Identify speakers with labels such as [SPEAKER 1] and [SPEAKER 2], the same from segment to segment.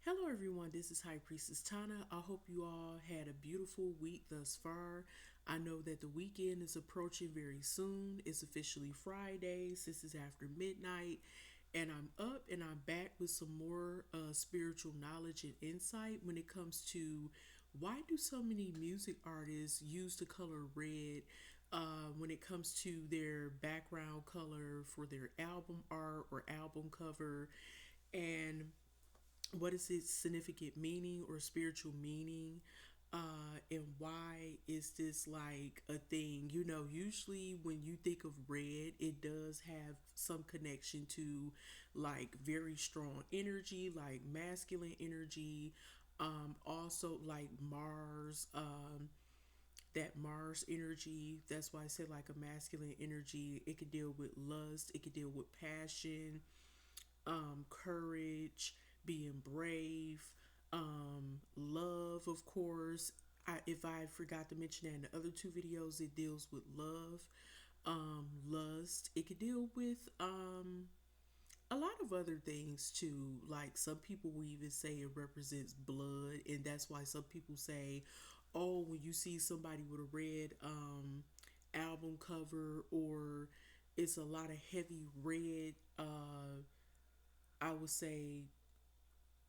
[SPEAKER 1] Hello, everyone. This is High Priestess Tana. I hope you all had a beautiful week thus far. I know that the weekend is approaching very soon. It's officially Friday. This is after midnight. And I'm up and I'm back with some more spiritual knowledge and insight when it comes to why do so many music artists use the color red when it comes to their background color for their album art or album cover, and what is its significant meaning or spiritual meaning, and why is this like a thing? Usually when you think of red, it does have some connection to like very strong energy, like masculine energy. Also like Mars, that Mars energy. That's why I said like a masculine energy. It could deal with lust, it could deal with passion, courage, being brave, love, of course. If I forgot to mention that in the other two videos, it deals with love, lust. It could deal with a lot of other things too. Like some people will even say it represents blood, and that's why some people say, "Oh, when you see somebody with a red album cover, or it's a lot of heavy red." I would say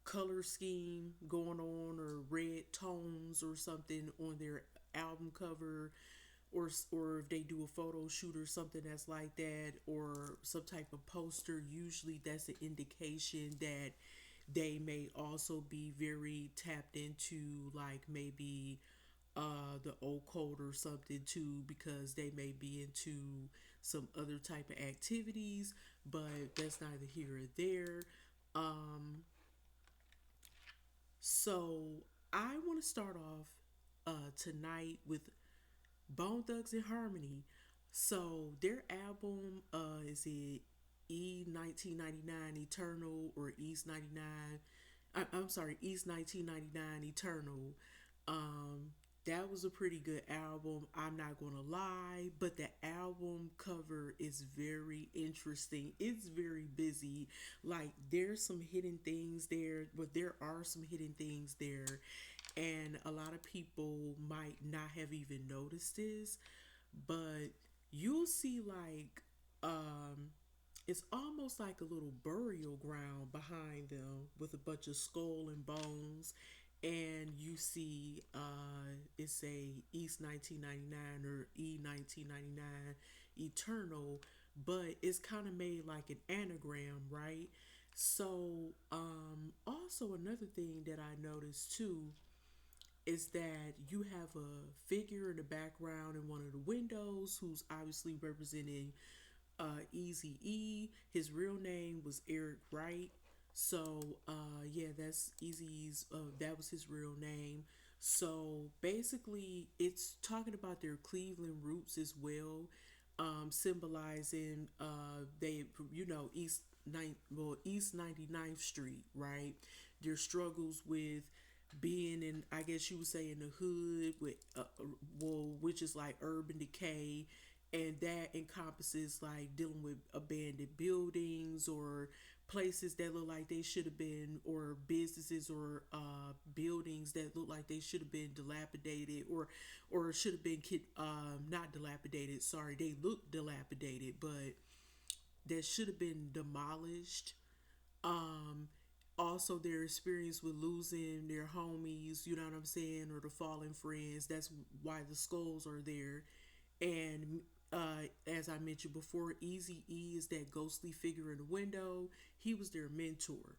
[SPEAKER 1] color scheme going on, or red tones or something on their album cover, or if they do a photo shoot or something that's like that, or some type of poster, usually that's an indication that they may also be very tapped into like maybe the occult or something too, because they may be into some other type of activities, but that's neither here or there. um So I want to start off tonight with Bone Thugs and Harmony. So their album is it E 1999 Eternal, or East 99? I'm sorry, East 1999 Eternal. Um, that was a pretty good album. I'm not gonna lie, but the album cover is very interesting. It's very busy. Like there's some hidden things there, but there are some hidden things there, and a lot of people might not have even noticed this, but you'll see like it's almost like a little burial ground behind them with a bunch of skull and bones, and you see it's a East 1999 or E 1999 Eternal, but it's kind of made like an anagram, right? So also another thing that I noticed too is that you have a figure in the background in one of the windows who's obviously representing Easy E. His real name was Eric Wright. So yeah, that's Easy's. That was his real name. So basically, it's talking about their Cleveland roots as well, symbolizing they East 99th Street, right? Their struggles with being in, I guess you would say, in the hood with which is like urban decay, and that encompasses like dealing with abandoned buildings, or places that look like they should have been, or businesses, or buildings that look like they should have been dilapidated, or should have been not dilapidated, sorry, they look dilapidated, but that should have been demolished. um Also their experience with losing their homies, you know what I'm saying, or the fallen friends. That's why the skulls are there. And as I mentioned before, Easy E is that ghostly figure in the window. He was their mentor.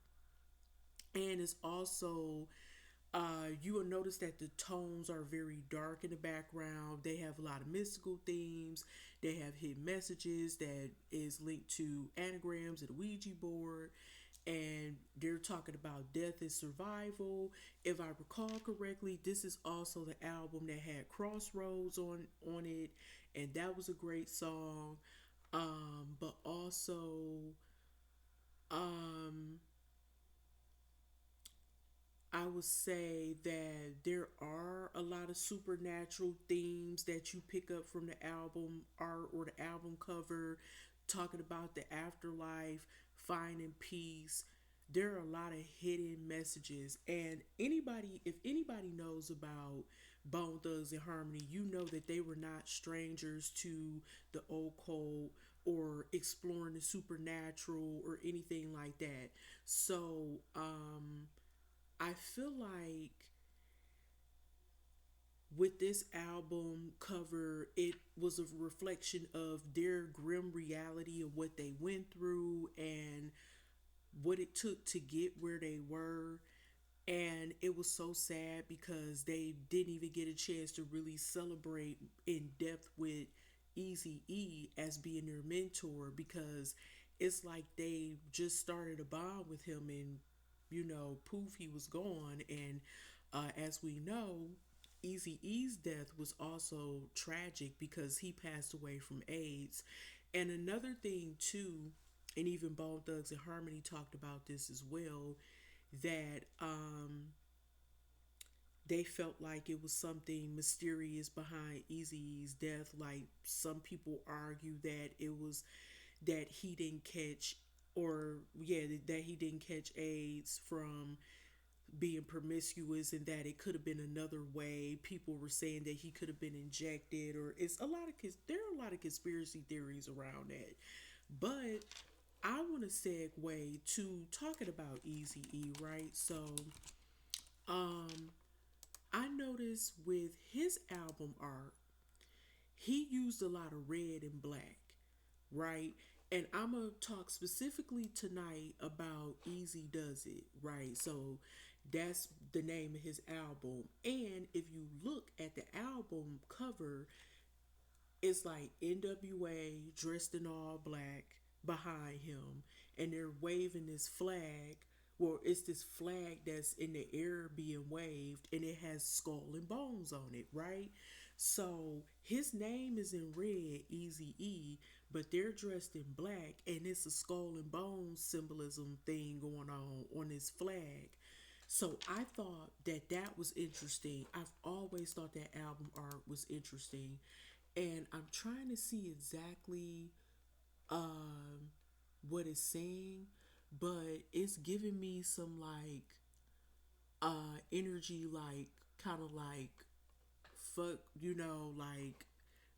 [SPEAKER 1] And it's also, you will notice that the tones are very dark in the background. They have a lot of mystical themes. They have hidden messages that is linked to anagrams and the Ouija board, and they're talking about death and survival. If I recall correctly, this is also the album that had Crossroads on it, and that was a great song. But also, um, I would say that there are a lot of supernatural themes that you pick up from the album art or the album cover, talking about the afterlife, finding peace, there are a lot of hidden messages. And anybody, if anybody knows about Bone Thugs and Harmony, you know that they were not strangers to the occult or exploring the supernatural or anything like that. So I feel like with this album cover, it was a reflection of their grim reality of what they went through and what it took to get where they were. And it was so sad because they didn't even get a chance to really celebrate in depth with Easy E as being their mentor, because it's like they just started a bond with him, and poof, he was gone. And as we know, Easy E's death was also tragic because he passed away from AIDS. And another thing too, and even Bone Thugs and Harmony talked about this as well, that they felt like it was something mysterious behind Eazy's death. Like some people argue that it was that he didn't catch, or yeah, that he didn't catch AIDS from being promiscuous, and that it could have been another way. People were saying that he could have been injected, or it's a lot of there are a lot of conspiracy theories around that. But I want to segue to talking about Easy E, right? So, um, I noticed with his album art, he used a lot of red and black, right? And I'm gonna talk specifically tonight about Easy Does It, right? So that's the name of his album. And if you look at the album cover, it's like NWA dressed in all black behind him, and they're waving this flag. Well, it's this flag that's in the air being waved, and it has skull and bones on it, right? So his name is in red, Easy E, but they're dressed in black, and it's a skull and bones symbolism thing going on this flag. So I thought that that was interesting. I've always thought that album art was interesting, and I'm trying to see exactly um, what it's saying, but it's giving me some like energy, like kind of like fuck, like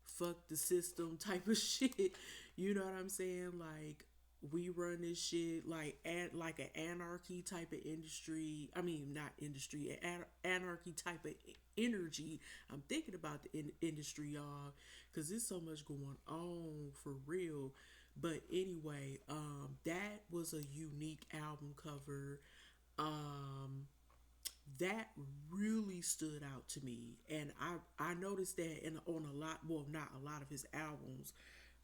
[SPEAKER 1] fuck the system type of shit. You know what I'm saying? Like we run this shit like an anarchy type of industry. I mean, not industry, anarchy type of energy. I'm thinking about the industry, y'all, because there's so much going on for real. But anyway, that was a unique album cover. Um, that really stood out to me, and I noticed that in on a lot, well, not a lot of his albums,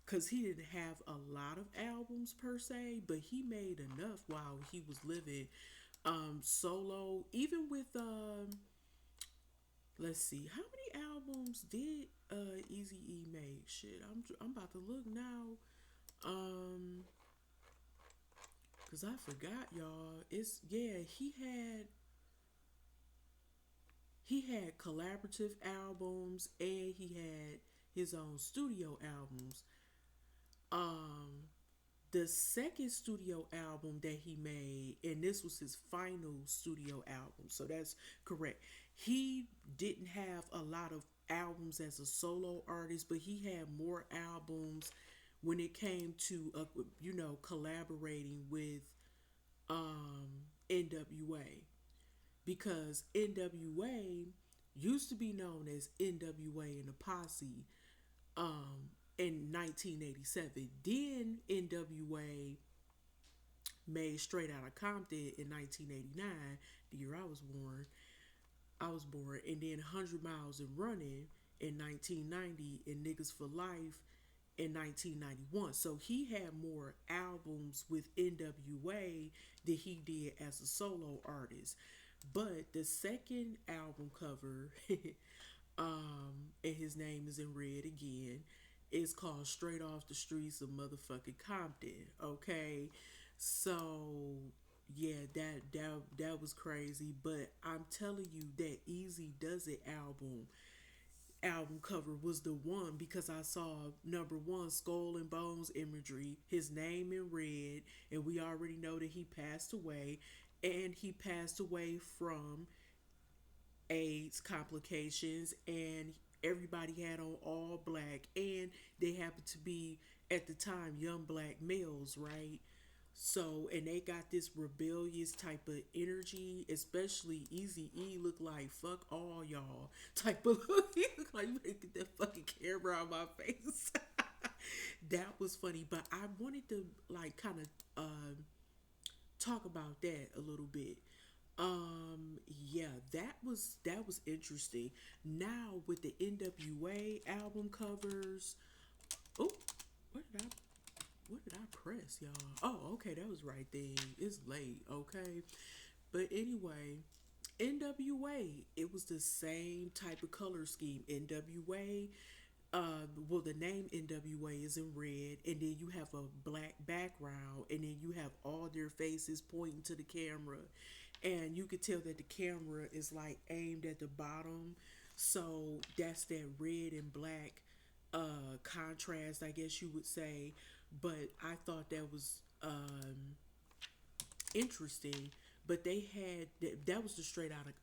[SPEAKER 1] because he didn't have a lot of albums per se, but he made enough while he was living. Solo, even with let's see, how many albums did Easy E make? Shit, I'm about to look now. Um, cause I forgot, y'all. It's yeah, he had collaborative albums, and he had his own studio albums. Um, the second studio album that he made, and this was his final studio album, so that's correct. He didn't have a lot of albums as a solo artist, but he had more albums when it came to collaborating with NWA, because NWA used to be known as NWA and the Posse in 1987. Then NWA made Straight Outta Compton in 1989, the year I was born. And then 100 Miles and Running in 1990, and Niggas for Life in 1991. So he had more albums with NWA than he did as a solo artist. But the second album cover, and his name is in red again, is called Straight Off the Streets of Motherfucking Compton. Okay, so yeah, that was crazy. But I'm telling you, that Easy Does It album, album cover was the one because I saw number one, skull and bones imagery, his name in red, and we already know that he passed away, and he passed away from AIDS complications, and everybody had on all black, and they happened to be at the time young black males, right? So, and they got this rebellious type of energy, especially Easy E looked like fuck all y'all type of look. He looked like making that fucking camera on my face. That was funny, but I wanted to like kind of talk about that a little bit. Yeah, that was interesting. Now with the NWA album covers, oh, what did I what did I press, y'all? Oh, okay, that was right then. It's late, okay. But anyway, NWA, it was the same type of color scheme. NWA, well, the name NWA is in red, and then you have a black background, and then you have all their faces pointing to the camera, and you could tell that the camera is like aimed at the bottom, so that's that red and black contrast, I guess you would say. But I thought that was interesting. But they had that was the Straight Out of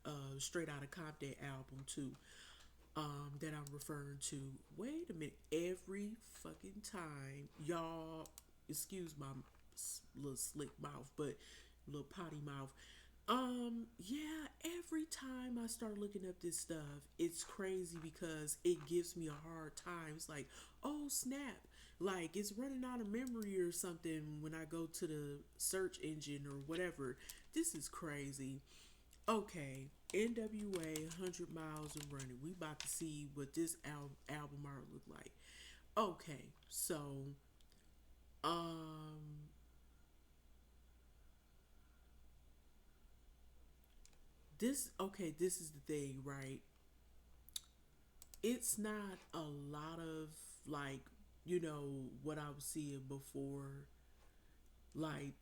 [SPEAKER 1] Compton album too, that I'm referring to. Wait a minute. Every fucking time, y'all, excuse my little slick mouth, but little potty mouth. Yeah, every time I start looking up this stuff, it's crazy because it gives me a hard time. It's like, oh snap, like it's running out of memory or something when I go to the search engine or whatever. This is crazy. Okay, NWA 100 Miles and Running. We about to see what this album art look like. Okay, so um this is the thing, right? It's not a lot of like, what I was seeing before, like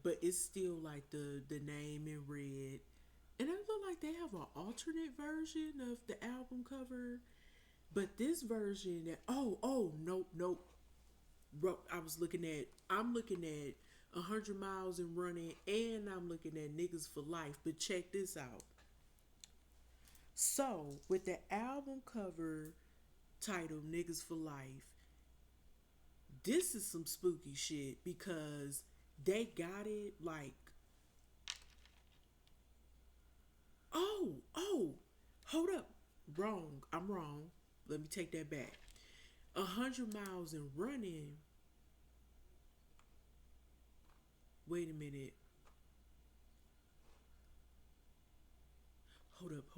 [SPEAKER 1] but it's still like the name in red. And it look like they have an alternate version of the album cover. But this version that, oh, nope, nope. I'm looking at 100 Miles and Running, and I'm looking at Niggas for Life. But check this out. So, with the album cover titled Niggas for Life, this is some spooky shit because they got it like, oh, hold up. Wrong. I'm wrong. Let me take that back. 100 Miles and Running. Wait a minute. Hold up.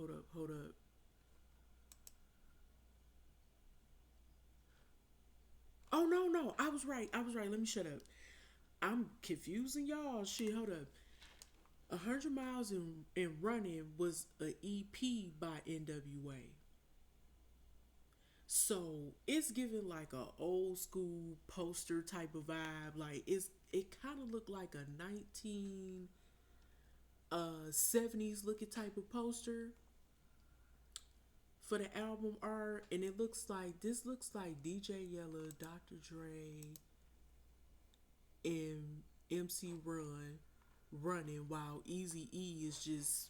[SPEAKER 1] Oh, no. I was right. Let me shut up. I'm confusing y'all. Shit, hold up. 100 Miles and Running was a EP by NWA. So it's giving like a old school poster type of vibe. Like it kind of looked like a 1970s looking type of poster for the album art, and this looks like DJ Yella, Dr. Dre, and MC running, while Easy E is just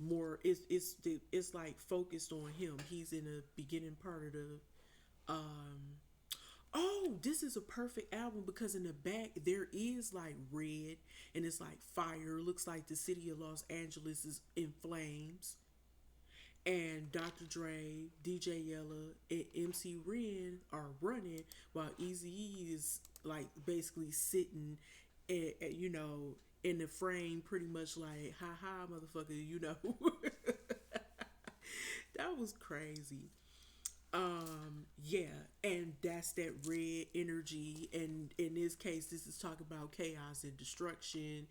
[SPEAKER 1] more. It's like focused on him. He's in the beginning part of the Oh, this is a perfect album because in the back there is like red and it's like fire. Looks like the city of Los Angeles is in flames. And Dr. Dre, DJ Yella, and MC Ren are running while Easy E is like basically sitting in the frame, pretty much like, ha ha, motherfucker. That was crazy. Yeah, and that's that red energy, and in this case this is talking about chaos and destruction.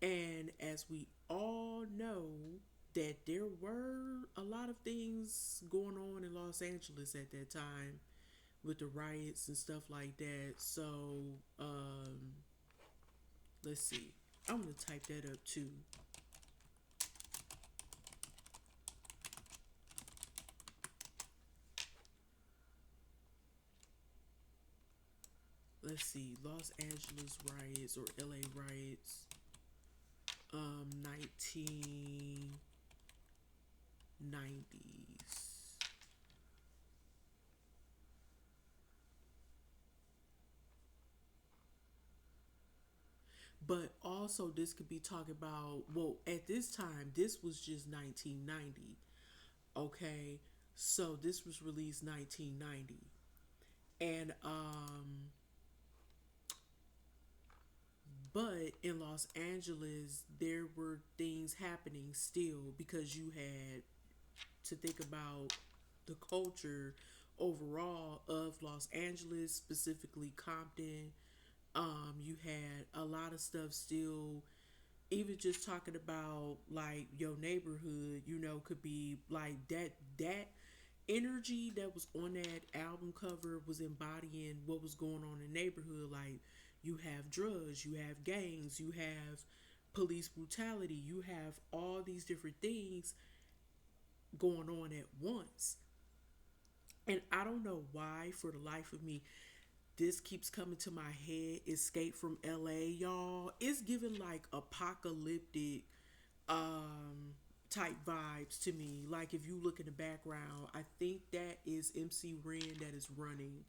[SPEAKER 1] And as we all know, that there were a lot of things going on in Los Angeles at that time with the riots and stuff like that. So let's see, I'm gonna type that up too. let's see, Los Angeles riots or LA riots, 1990s. But also, this could be talking about, well, at this time, this was just 1990. Okay, so this was released 1990. And, but in Los Angeles, there were things happening still because you had to think about the culture overall of Los Angeles, specifically Compton. You had a lot of stuff still, even just talking about like your neighborhood, could be like that energy that was on that album cover was embodying what was going on in the neighborhood. Like, you have drugs, you have gangs, you have police brutality, you have all these different things going on at once. And I don't know why, for the life of me, this keeps coming to my head. Escape from LA, y'all. It's giving like apocalyptic type vibes to me. Like, if you look in the background, I think that is MC Ren that is running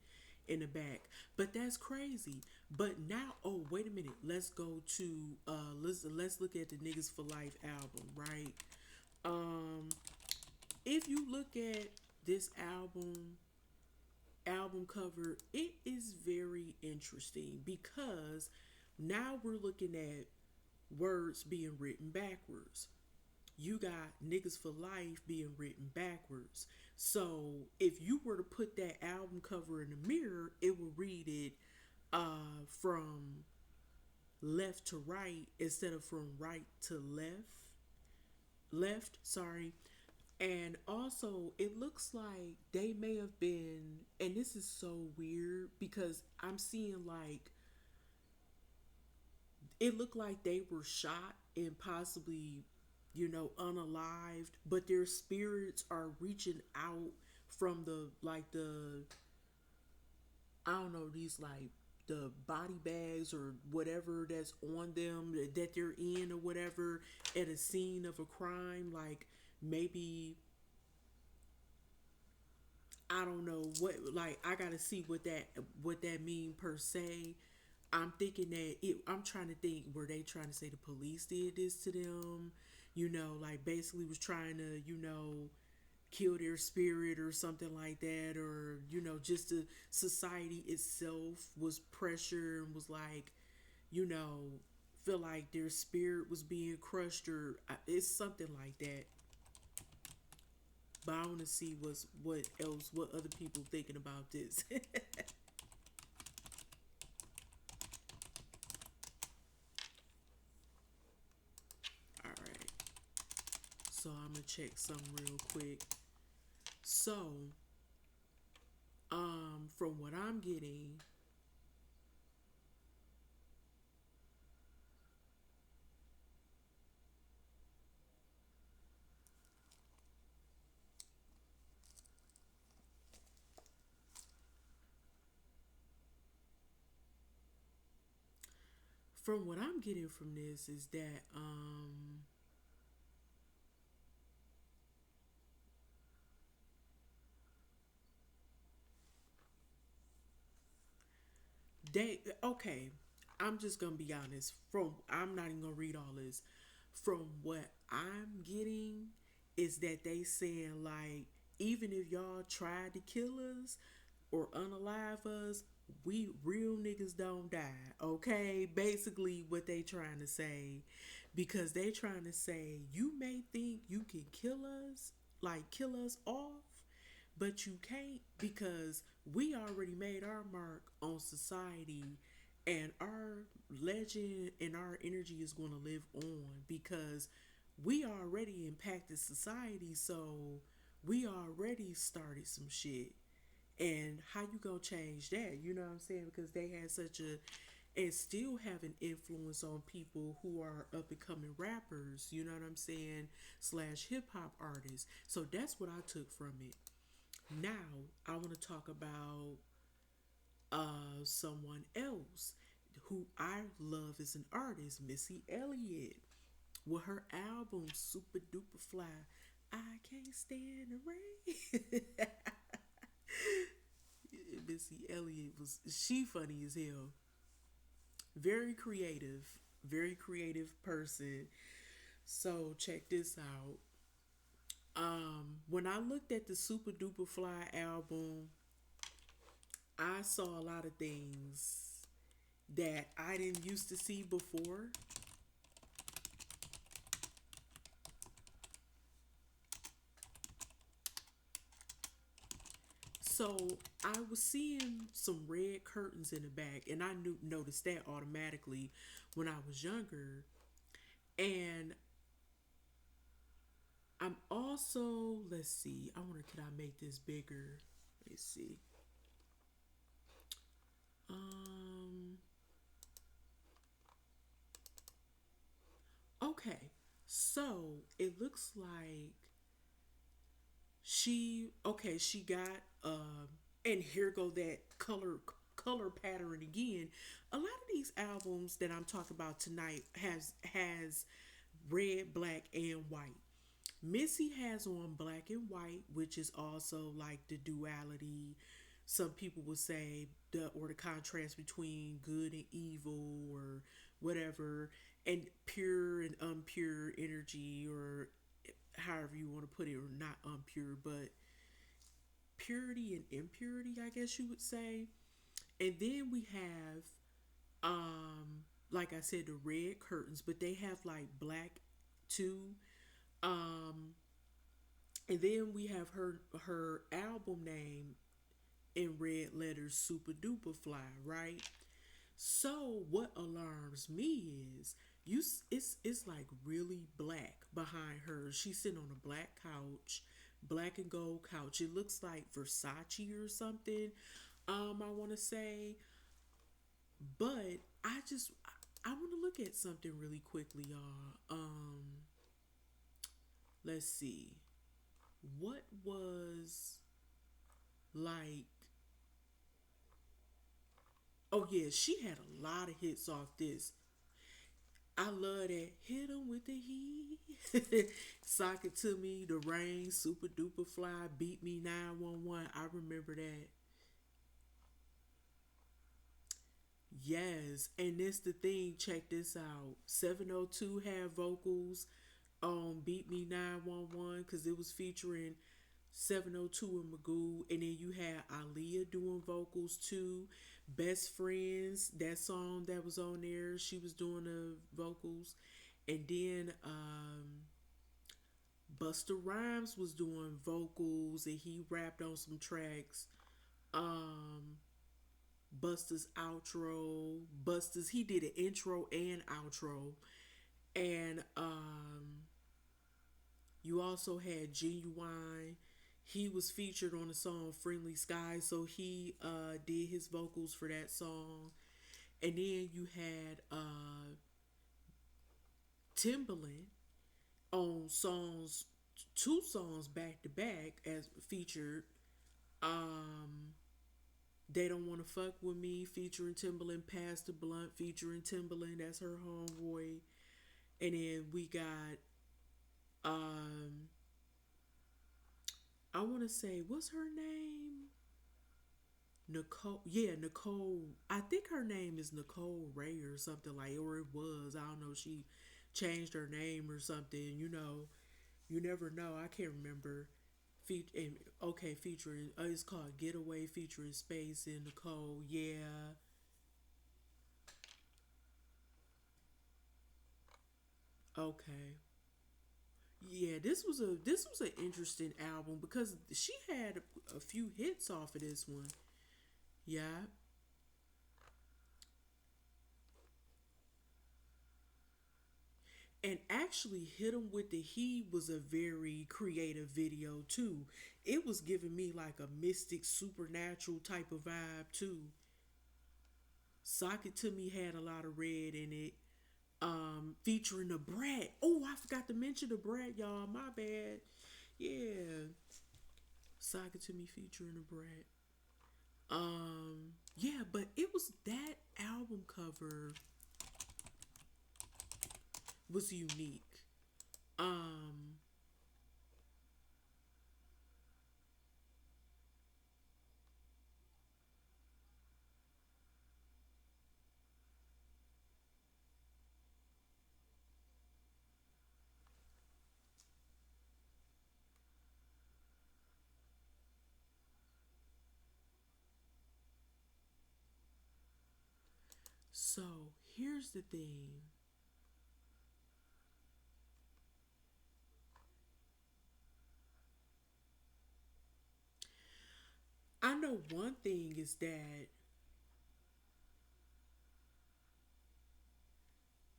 [SPEAKER 1] in the back. But that's crazy. But now, oh wait a minute. Let's go to let's look at the Niggas for Life album, right? Um if you look at this album cover, it is very interesting because now we're looking at words being written backwards. You got Niggas for Life being written backwards. So if you were to put that album cover in the mirror, it would read it from left to right instead of from right to left, sorry. And also, it looks like they may have been, and this is so weird because I'm seeing like it looked like they were shot and possibly, unalived, but their spirits are reaching out from the I don't know, these like the body bags or whatever that's on them that they're in or whatever at a scene of a crime. Like, maybe, I don't know what, like, I gotta see what that mean per se. I'm thinking that I'm trying to think, were they trying to say the police did this to them? Like, basically was trying to, kill their spirit or something like that, or just the society itself was pressure and was like, you know, feel like their spirit was being crushed, or it's something like that. But I want to see what other people thinking about this. All right, so I'm gonna check some real quick. So, from what I'm getting, from this is that they okay. I'm just gonna be honest. I'm not even gonna read all this. From what I'm getting is that they saying like, even if y'all tried to kill us or unalive us, we real niggas don't die. Okay, basically what they trying to say, because they trying to say you may think you can kill us, like kill us off, but you can't, because we already made our mark on society, and our legend and our energy is going to live on because we already impacted society. So we already started some shit. And how you gonna change that? You know what I'm saying? Because they had such a, and still have an influence on people who are up and coming rappers, you know what I'm saying, slash hip hop artists. So that's what I took from it. Now I want to talk about someone else who I love as an artist, Missy Elliott, with her album Super Duper Fly. I can't stand the rain. Missy Elliott was she funny as hell. Very very creative person. So check this out. When I looked at the Super Duper Fly album, I saw a lot of things that I didn't used to see before. So I was seeing some red curtains in the back, and I knew noticed that automatically when I was younger. And I'm also, let's see, I wonder could I make this bigger? Let's see. Um. Okay. So it looks like she got and here go that color pattern again. A lot of these albums that I'm talking about tonight has red, black, and white. Missy has on black and white, which is also like the duality. Some people would say the contrast between good and evil or whatever, and pure and impure energy, or however you want to put it, or not impure, but purity and impurity, I guess you would say. And then we have, like I said, the red curtains, but they have like black too. Um, and then we have her album name in red letters, Super Duper Fly, right? So what alarms me is it's like really black behind her. She's sitting on a black couch, black and gold couch. It looks like Versace or something. I want to say, but I want to look at something really quickly, y'all. Let's see. What was like Oh yeah, she had a lot of hits off this. I love that. Hit 'em with the heat. Sock it to me, the rain, super duper fly, beat me 911. I remember that. Yes, and this the thing. Check this out. 702 had vocals on "Beat Me 911" because it was featuring 702 and Magoo, and then you had Aaliyah doing vocals too. Best Friends, that song that was on there, she was doing the vocals, and then Busta Rhymes was doing vocals, and he rapped on some tracks. Um, Busta's outro, Busta's he did an intro and outro, and you also had Genuine. He was featured on the song Friendly Skies, so he did his vocals for that song. And then you had Timbaland on songs, two songs back to back as featured. Um, they Don't Want to Fuck With Me featuring Timbaland, Pass the Blunt featuring Timbaland, that's her homeboy. And then we got um I want to say, what's her name? Nicole, yeah, Nicole. I think her name is Nicole Ray or something like, or it was. I don't know. She changed her name or something. You never know. I can't remember. Okay, featuring. It's called Getaway, featuring Space and Nicole. Yeah. Okay. Yeah, this was an interesting album because she had a few hits off of this one. Yeah. And actually, Hit 'em with the Heat was a very creative video too. It was giving me like a mystic, supernatural type of vibe too. Socket to Me had a lot of red in it. Featuring the Brat. Oh, I forgot to mention the Brat, y'all. My bad. Yeah. Socket to Me featuring the Brat. Yeah, but it was that album cover was unique. Um, so here's the thing. I know one thing is that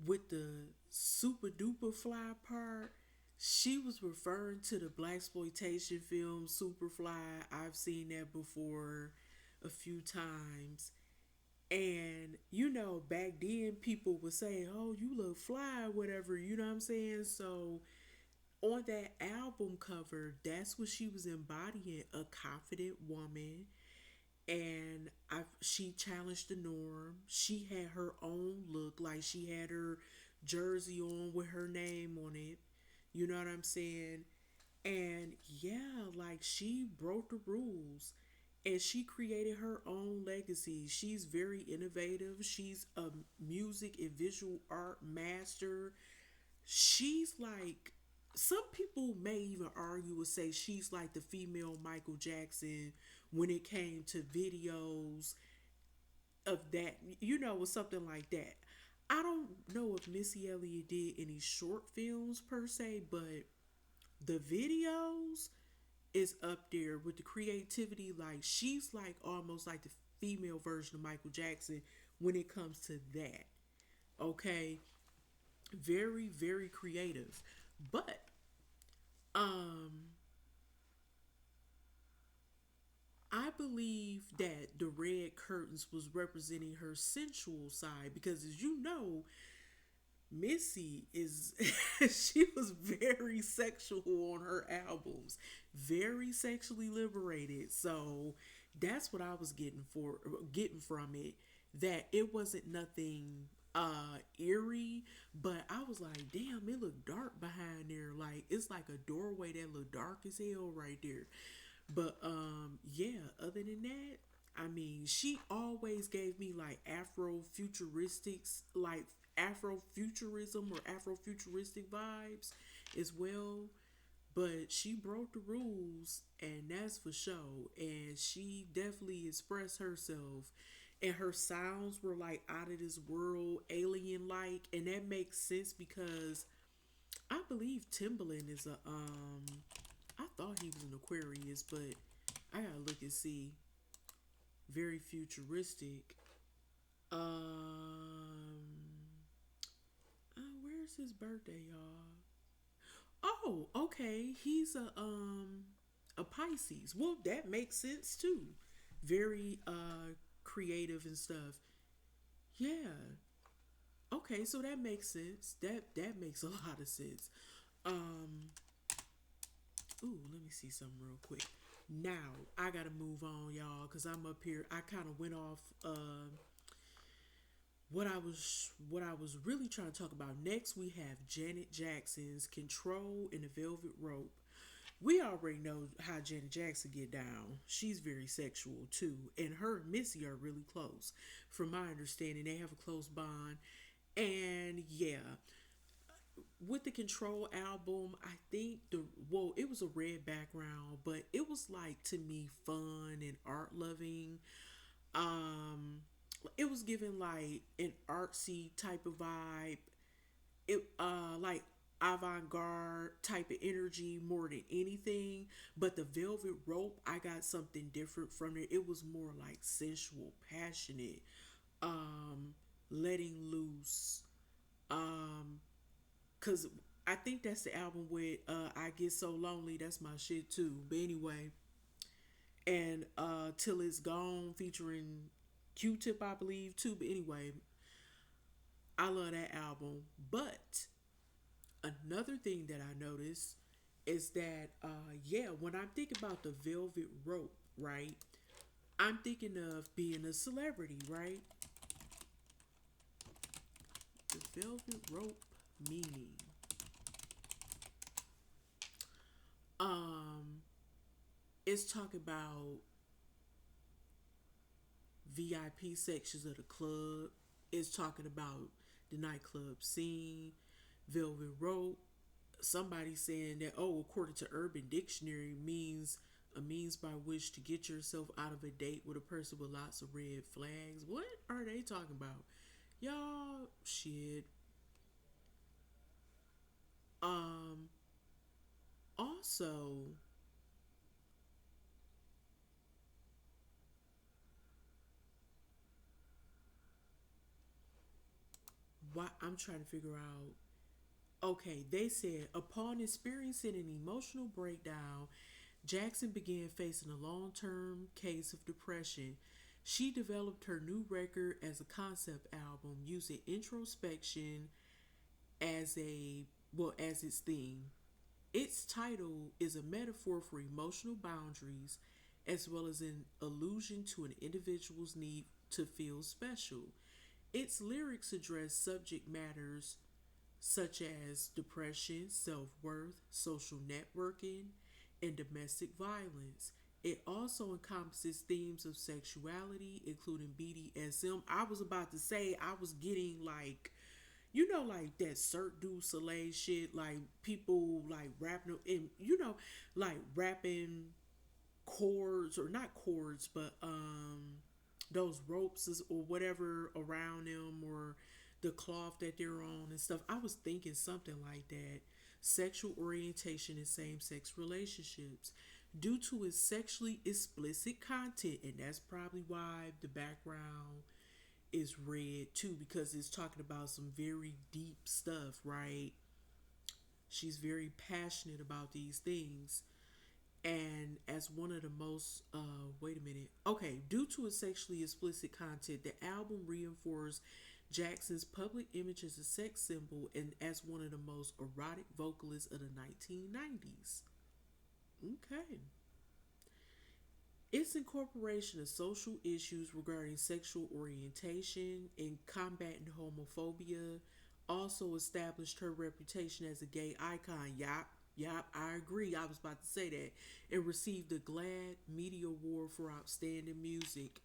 [SPEAKER 1] with the super duper fly part, she was referring to the black exploitation film Superfly. I've seen that before a few times. And back then people would say, "Oh, you look fly," whatever. You know what I'm saying? So on that album cover, that's what she was embodying—a confident woman. And she challenged the norm. She had her own look, like she had her jersey on with her name on it. You know what I'm saying? And yeah, like she broke the rules and she created her own legacy. She's very innovative. She's a music and visual art master. She's like, some people may even argue or say she's like the female Michael Jackson when it came to videos of that, or something like that. I don't know if Missy Elliott did any short films per se, but the videos is up there with the creativity. Like she's like almost like the female version of Michael Jackson when it comes to that. Okay, very very creative, but um, I believe that the red curtains was representing her sensual side because, as you know, Missy is she was very sexual on her albums, very sexually liberated. So that's what I was getting from it. That it wasn't nothing eerie, but I was like, damn, it looked dark behind there. Like it's like a doorway that looked dark as hell right there. But yeah, other than that, I mean, she always gave me like Afrofuturistics, like Afrofuturism or Afrofuturistic vibes as well. But she broke the rules, and that's for sure. And she definitely expressed herself. And her sounds were like out of this world, alien like. And that makes sense because I believe Timbaland is a I thought he was an Aquarius, but I gotta look and see. Very futuristic. Where's his birthday, y'all? Oh, okay. He's a Pisces. Well, that makes sense too. Very creative and stuff. Yeah. Okay, so that makes sense. That makes a lot of sense. Um, Ooh, let me see something real quick. Now I gotta move on, y'all, cause I'm up here. I kind of went off what I was really trying to talk about. Next, we have Janet Jackson's "Control" in the Velvet Rope. We already know how Janet Jackson get down. She's very sexual too, and her and Missy are really close. From my understanding, they have a close bond. And yeah, with the Control album, I think it was a red background, but it was like to me fun and art loving. Um, it was given like an artsy type of vibe. It like avant garde type of energy more than anything. But the Velvet Rope, I got something different from it. It was more like sensual, passionate, um, letting loose. Um, Cause I think that's the album with "I Get So Lonely." That's my shit too. But anyway, and "Till It's Gone" featuring Q-Tip, I believe too. But anyway, I love that album. But another thing that I noticed is that yeah, when I think about the Velvet Rope, right? I'm thinking of being a celebrity, right? The velvet rope meaning. Um, it's talking about VIP sections of the club. It's talking about the nightclub scene, velvet rope. Somebody saying that, oh, according to Urban Dictionary, means a means by which to get yourself out of a date with a person with lots of red flags. What are they talking about? Y'all, shit. Um, also, why I'm trying to figure out. Okay, they said upon experiencing an emotional breakdown, Jackson began facing a long term case of depression. She developed her new record as a concept album using introspection as a as its theme. Its title is a metaphor for emotional boundaries as well as an allusion to an individual's need to feel special. Its lyrics address subject matters such as depression, self worth, social networking, and domestic violence. It also encompasses themes of sexuality, including BDSM. I was about to say, I was getting like, like that Cirque du Soleil shit, like people like rapping, and like rapping cords or not cords, but those ropes or whatever around them or the cloth that they're on and stuff. I was thinking something like that. Sexual orientation in same sex relationships. Due to its sexually explicit content, and that's probably why the background is red too, because it's talking about some very deep stuff, right? She's very passionate about these things. And as one of the most wait a minute, okay, due to its sexually explicit content, the album reinforced Jackson's public image as a sex symbol and as one of the most erotic vocalists of the 1990s. Okay. Its incorporation of social issues regarding sexual orientation and combating homophobia also established her reputation as a gay icon. Yep, I agree. I was about to say that. And received the GLAAD Media Award for Outstanding Music.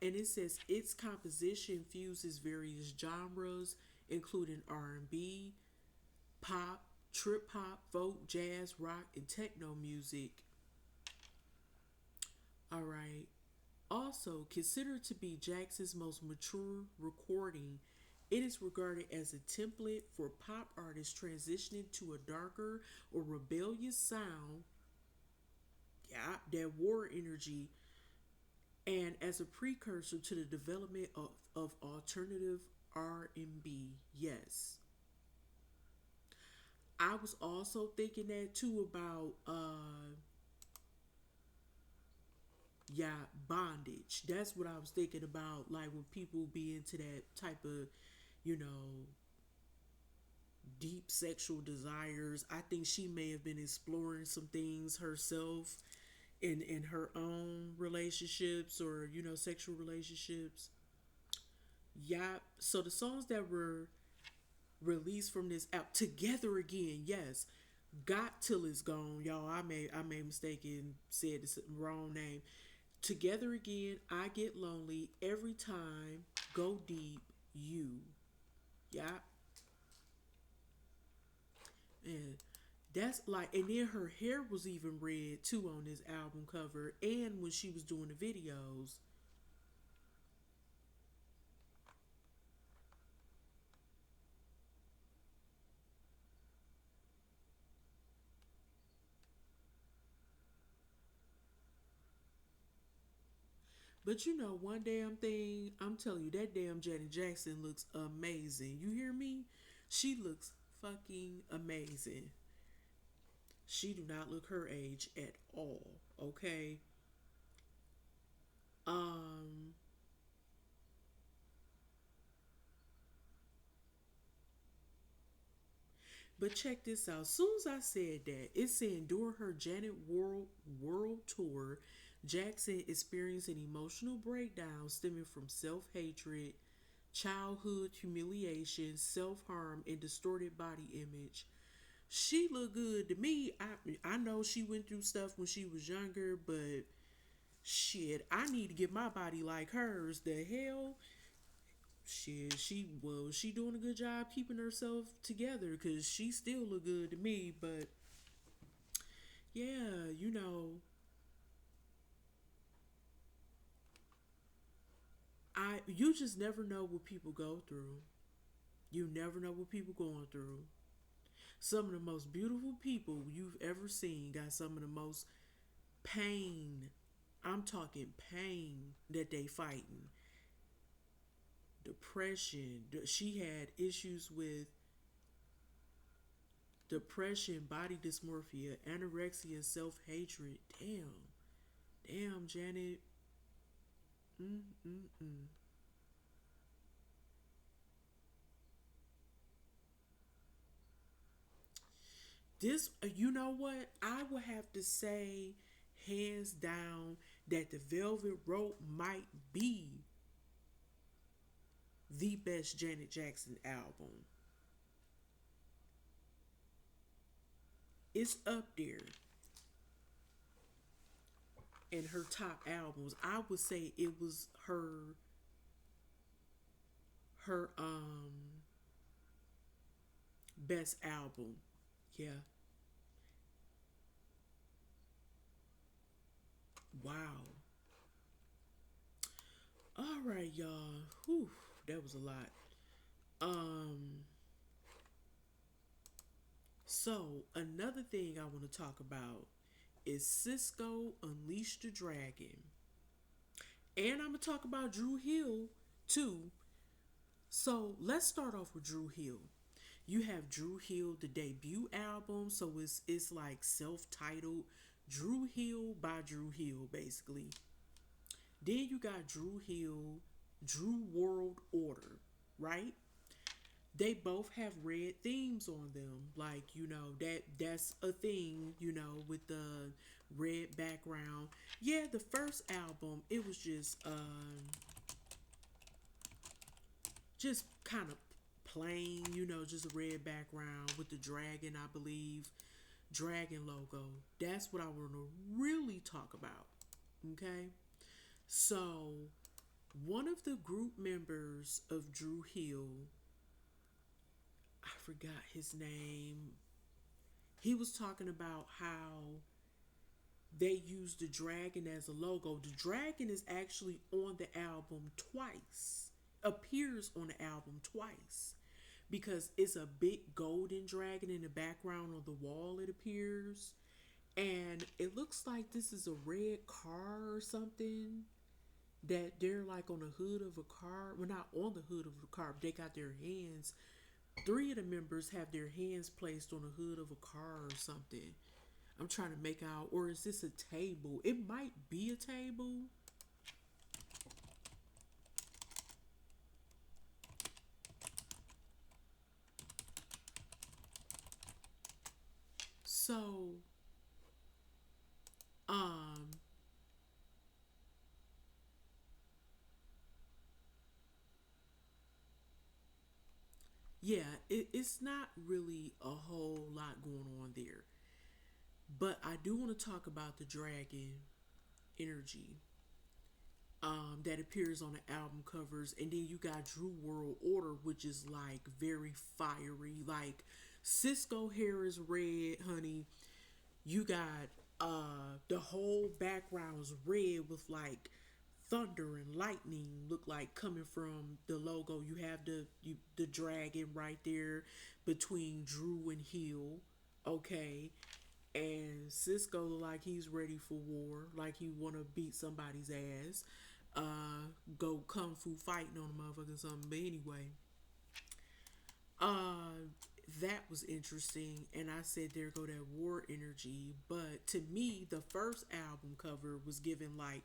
[SPEAKER 1] And it says its composition fuses various genres, including R&B, pop, trip hop, folk, jazz, rock, and techno music. All right. Also, considered to be Jackson's most mature recording, it is regarded as a template for pop artists transitioning to a darker or rebellious sound, yeah, that war energy, and as a precursor to the development of alternative R&B. Yes. I was also thinking that too about yeah, bondage. That's what I was thinking about. Like when people be into that type of, you know, deep sexual desires. I think she may have been exploring some things herself in her own relationships or, sexual relationships. Yeah. So the songs that were released from this app together again, yes. Got Till It's Gone, y'all. I made a mistake and said the wrong name. Together again, I get lonely every time. Go deep, you. Yeah, and that's like, and then her hair was even red too on this album cover, and when she was doing the videos. But one damn thing, I'm telling you, that damn Janet Jackson looks amazing. You hear me? She looks fucking amazing. She do not look her age at all. Okay. Um, But check this out. As soon as I said that, it said during her Janet World Tour, Jackson experienced an emotional breakdown stemming from self hatred, childhood humiliation, self harm, and distorted body image. She looked good to me. I know she went through stuff when she was younger, but shit, I need to get my body like hers. The hell, shit, she doing a good job keeping herself together because she still look good to me. But yeah, you just never know what people go through. You never know what people going through. Some of the most beautiful people you've ever seen got some of the most pain. I'm talking pain that they fighting. Depression. She had issues with depression, body dysmorphia, anorexia, self hatred. Damn. Damn, Janet. Mm-mm-mm. This, you know what? I would have to say, hands down, that the Velvet Rope might be the best Janet Jackson album. It's up there in her top albums. I would say it was her best album. Yeah. Wow. All right, y'all. Whew, that was a lot. Um so another thing I want to talk about is Cisco Unleashed the Dragon. And I'm gonna talk about Drew Hill too. So let's start off with Drew Hill. You have Drew Hill, the debut album, so it's like self-titled Drew Hill by Drew Hill, basically. Then you got Drew Hill, Drew World Order, right? They both have red themes on them, like that's a thing, with the red background. Yeah, the first album it was just kind of plain, just a red background with the dragon, I believe, dragon logo. That's what I want to really talk about. Okay, so one of the group members of Drew Hill, I forgot his name. He was talking about how they used the dragon as a logo. The dragon is actually on the album twice, appears on the album twice, because it's a big golden dragon in the background on the wall, it appears. And it looks like this is a red car or something, that they're like on the hood of a car. Well, not on the hood of a car, but they got their hands. Three of the members have their hands placed on the hood of a car or something. I'm trying to make out, or is this a table? It might be a table. So, um, yeah, it's not really a whole lot going on there. But I do want to talk about the dragon energy that appears on the album covers. And then you got Drew World Order, which is like very fiery. Like Cisco hair is red, honey. You got the whole background is red with like thunder and lightning look like coming from the logo. You have the dragon right there between Drew and Hill. Okay. And Cisco look like he's ready for war, like he wanna beat somebody's ass. Go kung fu fighting on a motherfucker or something. But anyway, uh, that was interesting, and I said there go that war energy. But to me, the first album cover was given like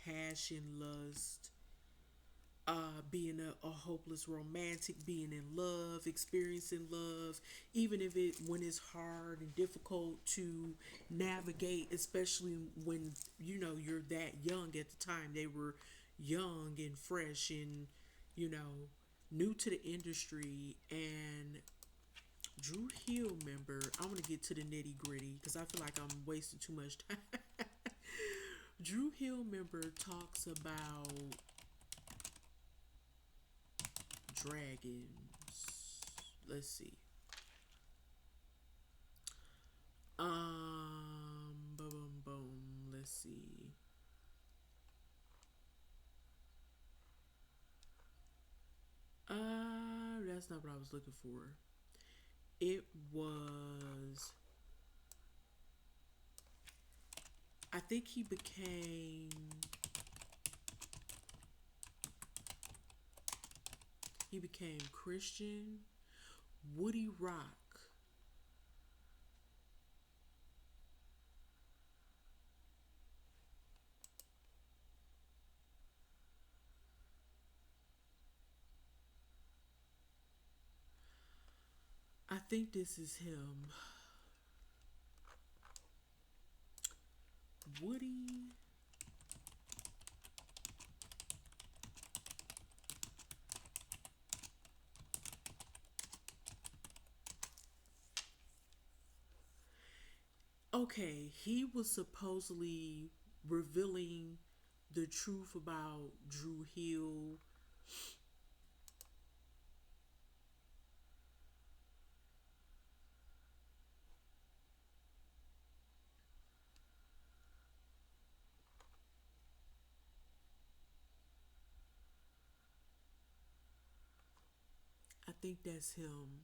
[SPEAKER 1] passion, lust, being a hopeless romantic, being in love, experiencing love, even if it when it's hard and difficult to navigate, especially when you're that young at the time. They were young and fresh and you know new to the industry. And Drew Hill member, I want to get to the nitty gritty because I feel like I'm wasting too much time. Drew Hill member talks about dragons. Let's see. Boom, boom, boom. Let's see. That's not what I was looking for. It was. I think he became Christian. Woody Rock. I think this is him. Woody. Okay, he was supposedly revealing the truth about Drew Hill. I think that's him.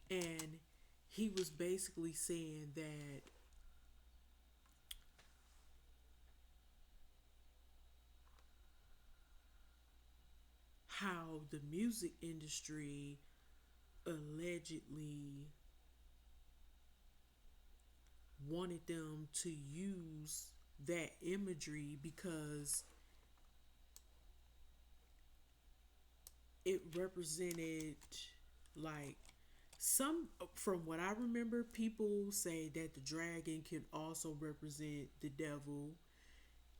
[SPEAKER 1] And he was basically saying that how the music industry allegedly wanted them to use that imagery because it represented like some from what I remember, people say that the dragon can also represent the devil.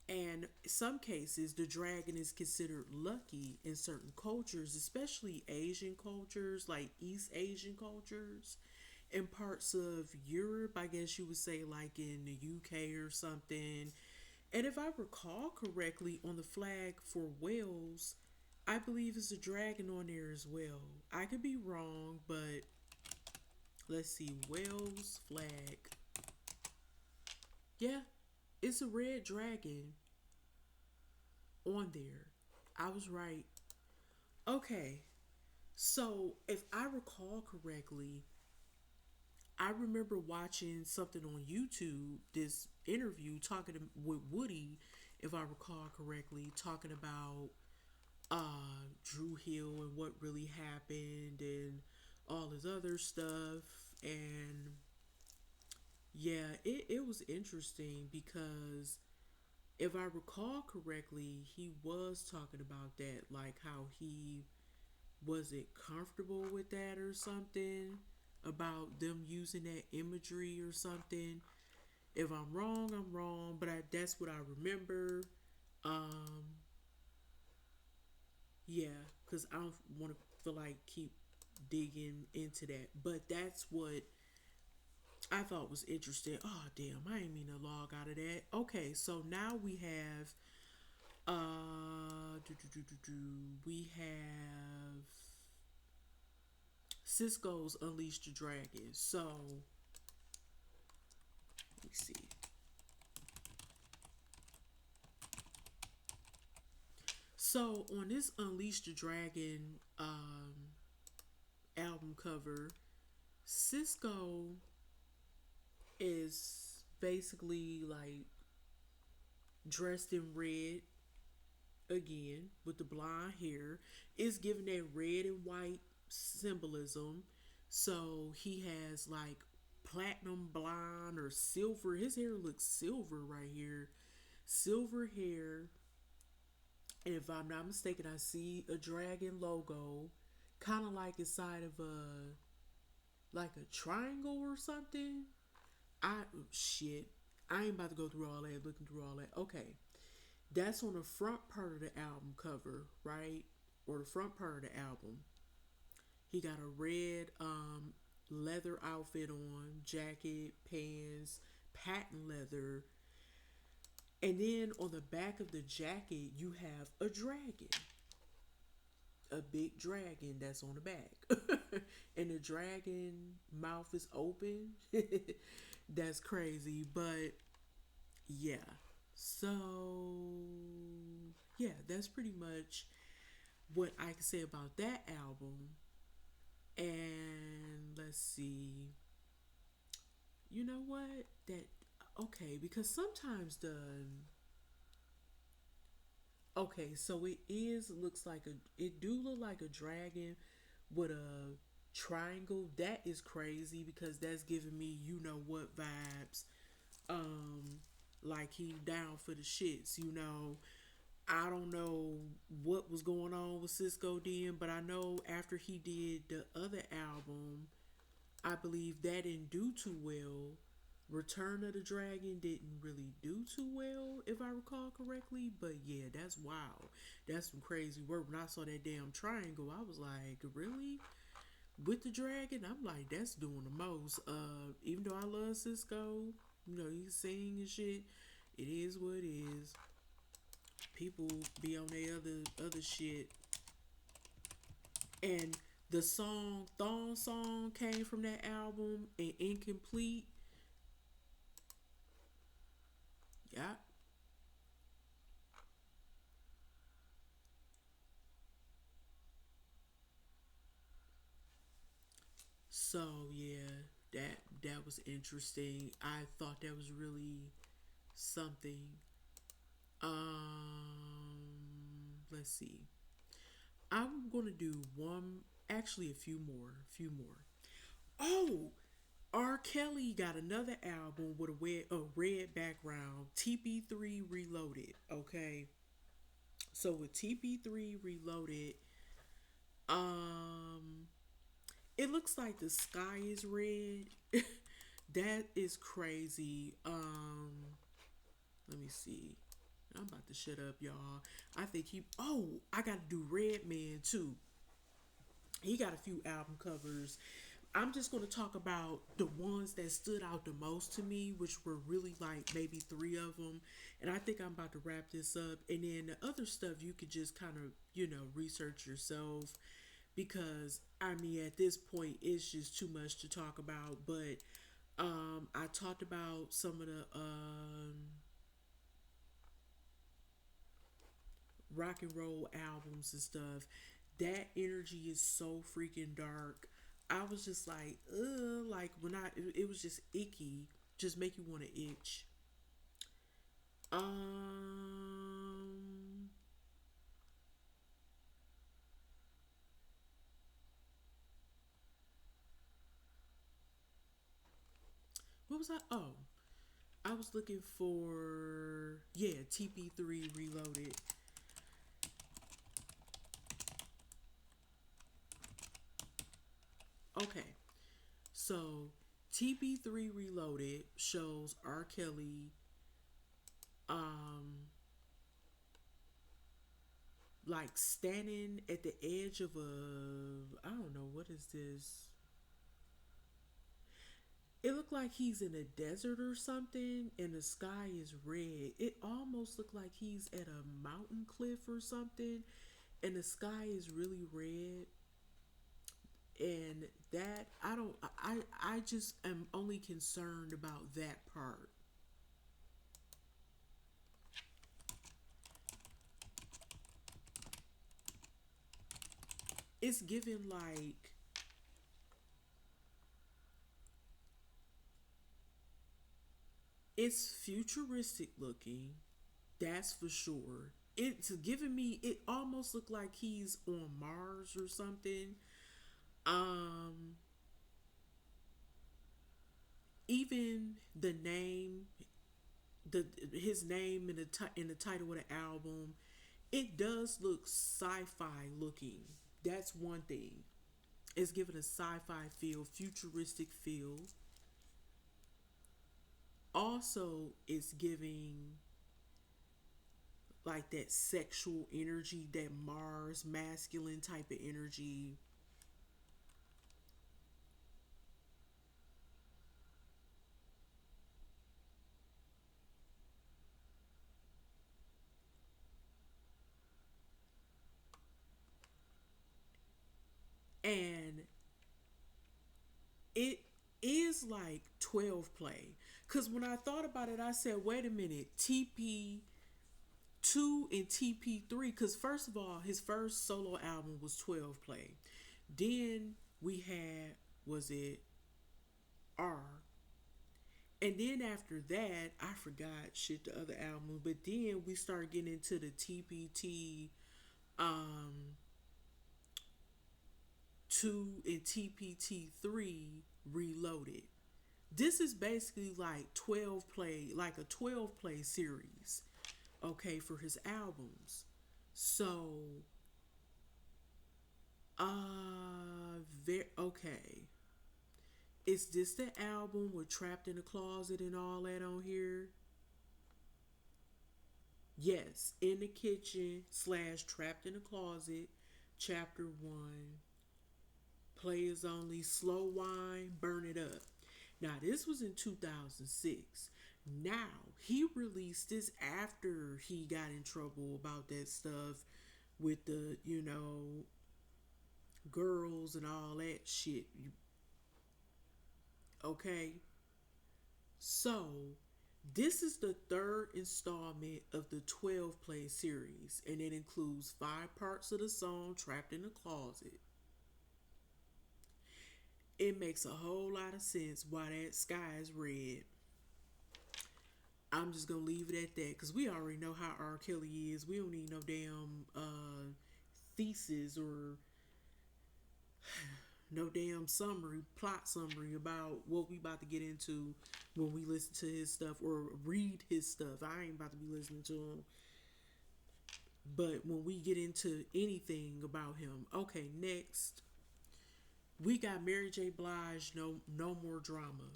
[SPEAKER 1] And in some cases, the dragon is considered lucky in certain cultures, especially Asian cultures, like East Asian cultures, in parts of Europe, I guess you would say, like in the UK or something. And if I recall correctly, on the flag for Wales, I believe it's a dragon on there as well. I could be wrong, but let's see, Wales flag. Yeah, it's a red dragon on there. I was right. Okay, so if I recall correctly, I remember watching something on YouTube, this interview talking with Woody, if I recall correctly, talking about Drew Hill and what really happened and all his other stuff. And yeah, it was interesting because if I recall correctly, he was talking about that, like how he wasn't comfortable with that or something, about them using that imagery or something. If I'm wrong, I'm wrong, but that's what I remember. Um, yeah, because I don't want to feel like keep digging into that, but that's what I thought was interesting. Oh damn, I didn't mean to log out of that. Okay, so now we have we have Cisco's Unleashed the Dragon. So let me see. So on this Unleash the Dragon album cover, Cisco is basically like dressed in red again with the blonde hair. It's giving that red and white symbolism. So he has like platinum blonde or silver. His hair looks silver right here. Silver hair. And if I'm not mistaken, I see a dragon logo, kind of like inside of a like a triangle or something. I shit. I ain't about to go through all that, looking through all that. Okay. That's on the front part of the album cover, right? Or the front part of the album. He got a red leather outfit on, jacket, pants, patent leather. And then on the back of the jacket, you have a dragon. A big dragon that's on the back. And the dragon mouth is open. That's crazy. But yeah. So yeah, that's pretty much what I can say about that album. And let's see. You know what? That okay, because sometimes the okay, so it is looks like a it do look like a dragon with a triangle. That is crazy because that's giving me you know what vibes. Um like he down for the shits, you know. I don't know what was going on with Cisco then, but I know after he did the other album, I believe that didn't do too well. Return of the Dragon didn't really do too well, if I recall correctly. But yeah, that's wild. That's some crazy work. When I saw that damn triangle, I was like, really? With the dragon? I'm like, that's doing the most. Even though I love Cisco, you know, he sing and shit. It is what it is. People be on their other shit. And the song Thong Song came from that album and Incomplete. Yeah. So yeah, that was interesting. I thought that was really something. Let's see. I'm gonna do one, actually a few more. Oh, R. Kelly got another album with a red background, TP3 Reloaded. Okay, so with TP3 Reloaded, um, it looks like the sky is red. That is crazy. Let me see. I'm about to shut up, y'all. I think he. Oh, I got to do Redman too. He got a few album covers. I'm just going to talk about the ones that stood out the most to me, which were really like maybe three of them. And I think I'm about to wrap this up. And then the other stuff you could just kind of, you know, research yourself because I mean, at this point, it's just too much to talk about. But I talked about some of the rock and roll albums and stuff. That energy is so freaking dark. I was just like, ugh, like when it was just icky, just make you want to itch. Um, what was I? Oh, I was looking for yeah, TP3 Reloaded. Okay, so TP3 Reloaded shows R. Kelly um like standing at the edge of a I don't know what is this. It looked like he's in a desert or something and the sky is red. It almost looked like he's at a mountain cliff or something and the sky is really red. And that I don't I just am only concerned about that part. It's given like It's futuristic looking, that's for sure. It's giving me, it almost looked like he's on Mars or something. Um, Even the name, the his name in in the title of the album, it does look sci-fi looking. That's one thing. It's giving a sci-fi feel, futuristic feel. Also, it's giving like that sexual energy, that Mars masculine type of energy. And it is like 12 play. Because when I thought about it, I said, wait a minute, TP2 and TP3. Because first of all, his first solo album was 12 play. Then we had, was it R? And then after that, I forgot shit the other album. But then we started getting into the TPT um 2 and TPT3 reloaded. This is basically like 12 play, like a 12 play series, okay, for his albums. So, okay. Is this the album with Trapped in the Closet and all that on here? Yes, In the Kitchen slash Trapped in the Closet, Chapter 1. Players Only, Slow Wine, Burn It Up. Now, this was in 2006. Now, he released this after he got in trouble about that stuff with the, girls and all that shit. Okay? So, this is the third installment of the 12 play series, and it includes 5 parts of the song Trapped in the Closet. It makes a whole lot of sense why that sky is red. I'm just gonna leave it at that because we already know how R. Kelly is. We don't need no damn thesis or no damn plot summary about what we about to get into when we listen to his stuff or read his stuff. I ain't about to be listening to him. But when we get into anything about him, okay, next we got Mary J. Blige, No More Drama.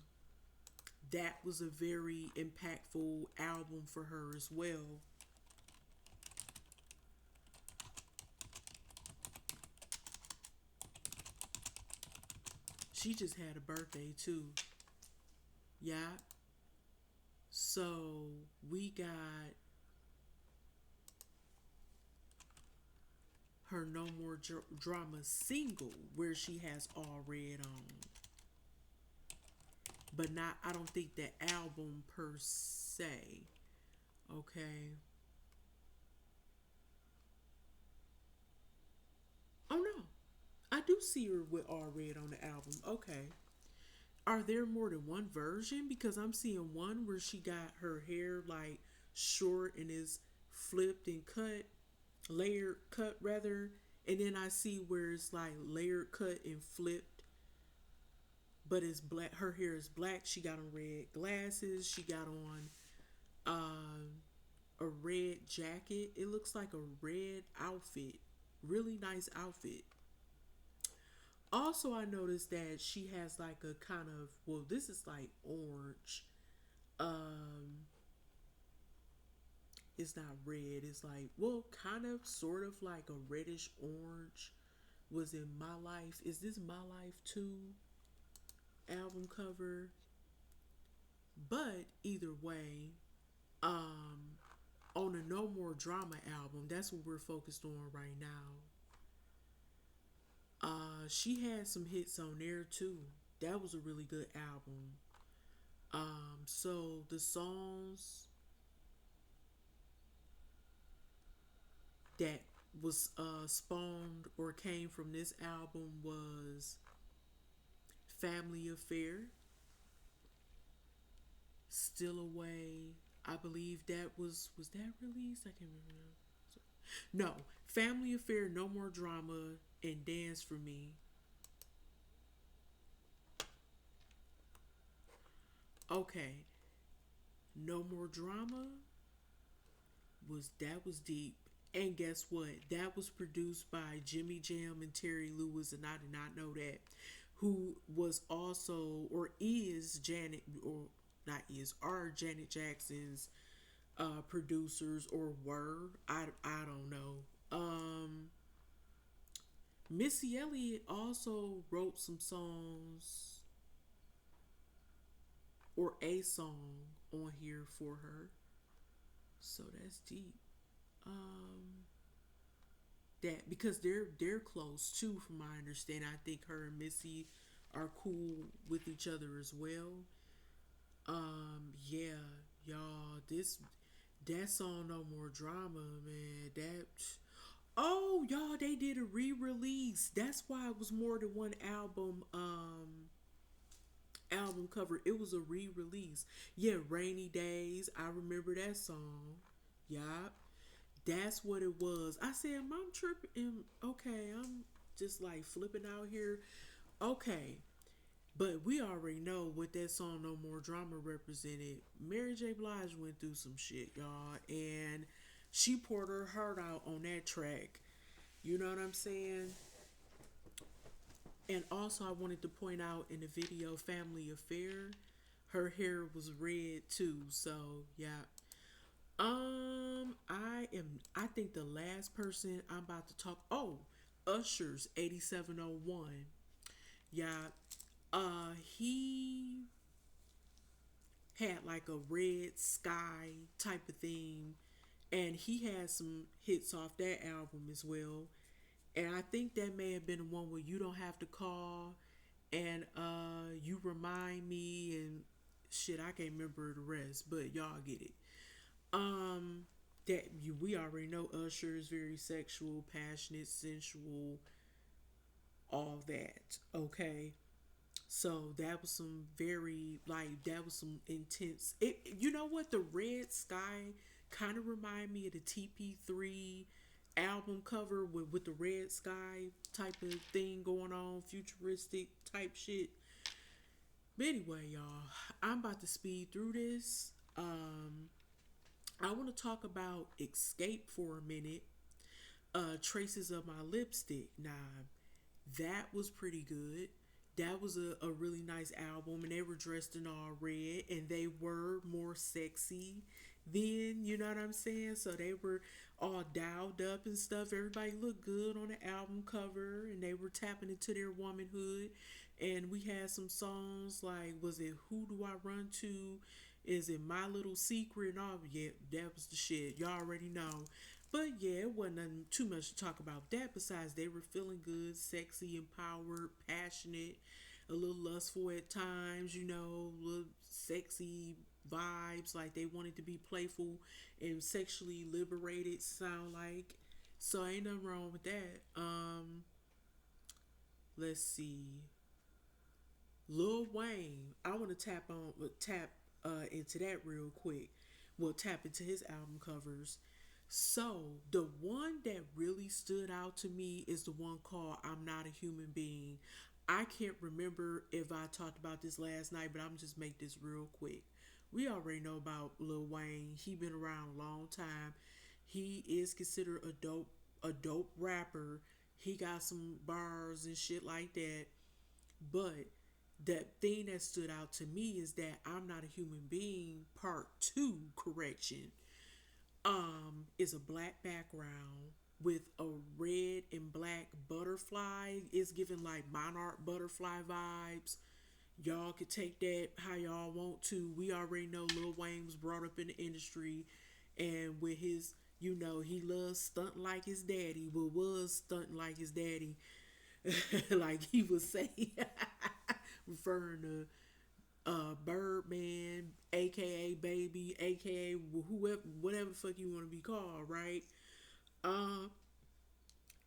[SPEAKER 1] That was a very impactful album for her as well. She just had a birthday too. Yeah. So we got her No More Drama single where she has All Red on. But not, I don't think the album per se. Okay. Oh no. I do see her with All Red on the album. Okay. Are there more than one version? Because I'm seeing one where she got her hair like short and is flipped and cut, layered cut rather. And then I see where it's like layered cut and flipped, but it's black. Her hair is black. She got on red glasses. She got on a red jacket. It looks like a red outfit. Really nice outfit. Also, I noticed that she has like a kind of, well, this is like orange. Um, it's not red. It's like, well, kind of, sort of like a reddish orange. Was in My Life. Is this My Life 2 album cover? But either way, um, on the No More Drama album, that's what we're focused on right now. She had some hits on there too. That was a really good album. So the songs that was spawned or came from this album was Family Affair, Still Away. I believe that was that released? I can't remember. No, Family Affair, No More Drama, and Dance for Me. Okay, No More Drama was deep. And guess what? That was produced by Jimmy Jam and Terry Lewis, and I did not know that. Who was also or is Janet or not is are Janet Jackson's producers or were. I don't know. Missy Elliott also wrote some songs or a song on here for her. So that's deep. Um, that because they're close too, from my understanding. I think her and Missy are cool with each other as well. Yeah, y'all, this that song No More Drama, man. That oh, y'all, they did a re-release. That's why it was more than one album cover. It was a re-release. Yeah, Rainy Days. I remember that song. Yup. That's what it was. I said, Mom tripping. Okay, I'm just like flipping out here. Okay, but we already know what that song No More Drama represented. Mary J. Blige went through some shit, y'all, and she poured her heart out on that track. You know what I'm saying? And also, I wanted to point out in the video Family Affair, her hair was red too. So, yeah. I think the last person I'm about to talk. Oh, Usher's 8701. Yeah. He had like a red sky type of theme, and he had some hits off that album as well. And I think that may have been the one where You Don't Have to Call and You Remind Me and shit, I can't remember the rest, but y'all get it. Um we already know Usher is very sexual, passionate, sensual, all that. Okay. So that was some very like that was some intense. You know what, the red sky kind of remind me of the TP3 album cover with the red sky type of thing going on, futuristic type shit. But anyway, y'all, I'm about to speed through this. I want to talk about Escape for a minute. Traces of My Lipstick. Nah, that was pretty good. That was a really nice album, and they were dressed in all red, and they were more sexy then, you know what I'm saying? So they were all dialed up and stuff. Everybody looked good on the album cover, and they were tapping into their womanhood. And we had some songs like, was it Who Do I Run To? Is it My Little Secret? And all, yeah, that was the shit. Y'all already know. But yeah, it wasn't nothing too much to talk about that. Besides, they were feeling good, sexy, empowered, passionate, a little lustful at times, you know, little sexy vibes. Like they wanted to be playful and sexually liberated, sound like. So ain't nothing wrong with that. Let's see. Lil Wayne. I want to tap into that real quick. We'll tap into his album covers. So, the one that really stood out to me is the one called I'm Not a Human Being. I can't remember if I talked about this last night, but I'm just make this real quick. We already know about Lil Wayne. He been around a long time. He is considered a dope rapper. He got some bars and shit like that. But the thing that stood out to me is that I'm Not a Human Being Part 2 correction is a black background with a red and black butterfly. It's giving like monarch butterfly vibes. Y'all could take that how y'all want to. We already know Lil Wayne was brought up in the industry, and with his, you know, he loves stunting like his daddy. Well, was stunting like his daddy, like he was saying, referring to Birdman, aka Baby, aka whoever, whatever the fuck you want to be called, right? Um,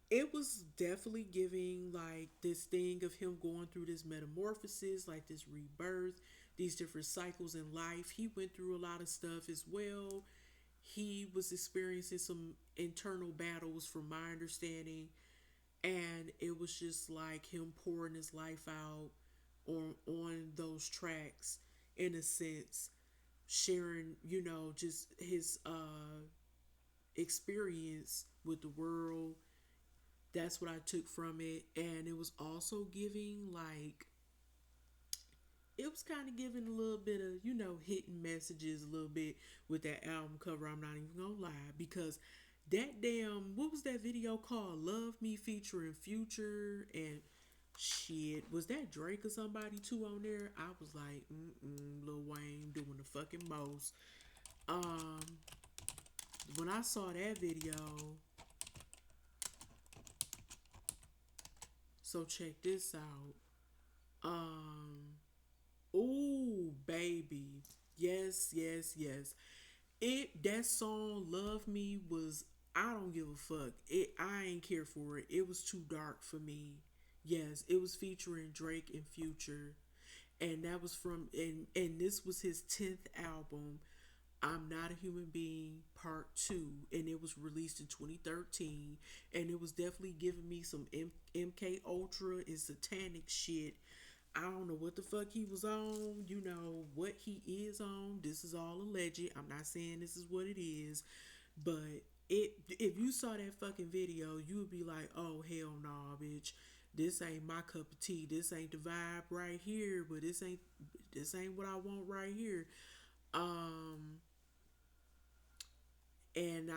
[SPEAKER 1] it was definitely giving like this thing of him going through this metamorphosis, like this rebirth, these different cycles in life. He went through a lot of stuff as well. He was experiencing some internal battles, from my understanding, and it was just like him pouring his life out on those tracks, in a sense, sharing, just his experience with the world. That's what I took from it. And it was also giving, like, it was kind of giving a little bit of, hitting messages a little bit with that album cover. I'm not even gonna lie, because that damn, what was that video called? Love Me featuring Future and shit. Was that Drake or somebody too on there? I was like, Lil Wayne doing the fucking most. Um, when I saw that video, so check this out. Um, Ooh, baby. Yes, yes, yes. That song Love Me was, I don't give a fuck. I ain't care for it. It was too dark for me. Yes, it was featuring Drake and Future. And that was and this was his 10th album. I'm Not a Human Being Part 2, and it was released in 2013, and it was definitely giving me some MK Ultra and satanic shit. I don't know what the fuck he was on, what he is on. This is all alleged. I'm not saying this is what it is, but if you saw that fucking video, you would be like, "Oh hell no, nah, bitch. This ain't my cup of tea. This ain't the vibe right here, but this ain't what I want right here." Um and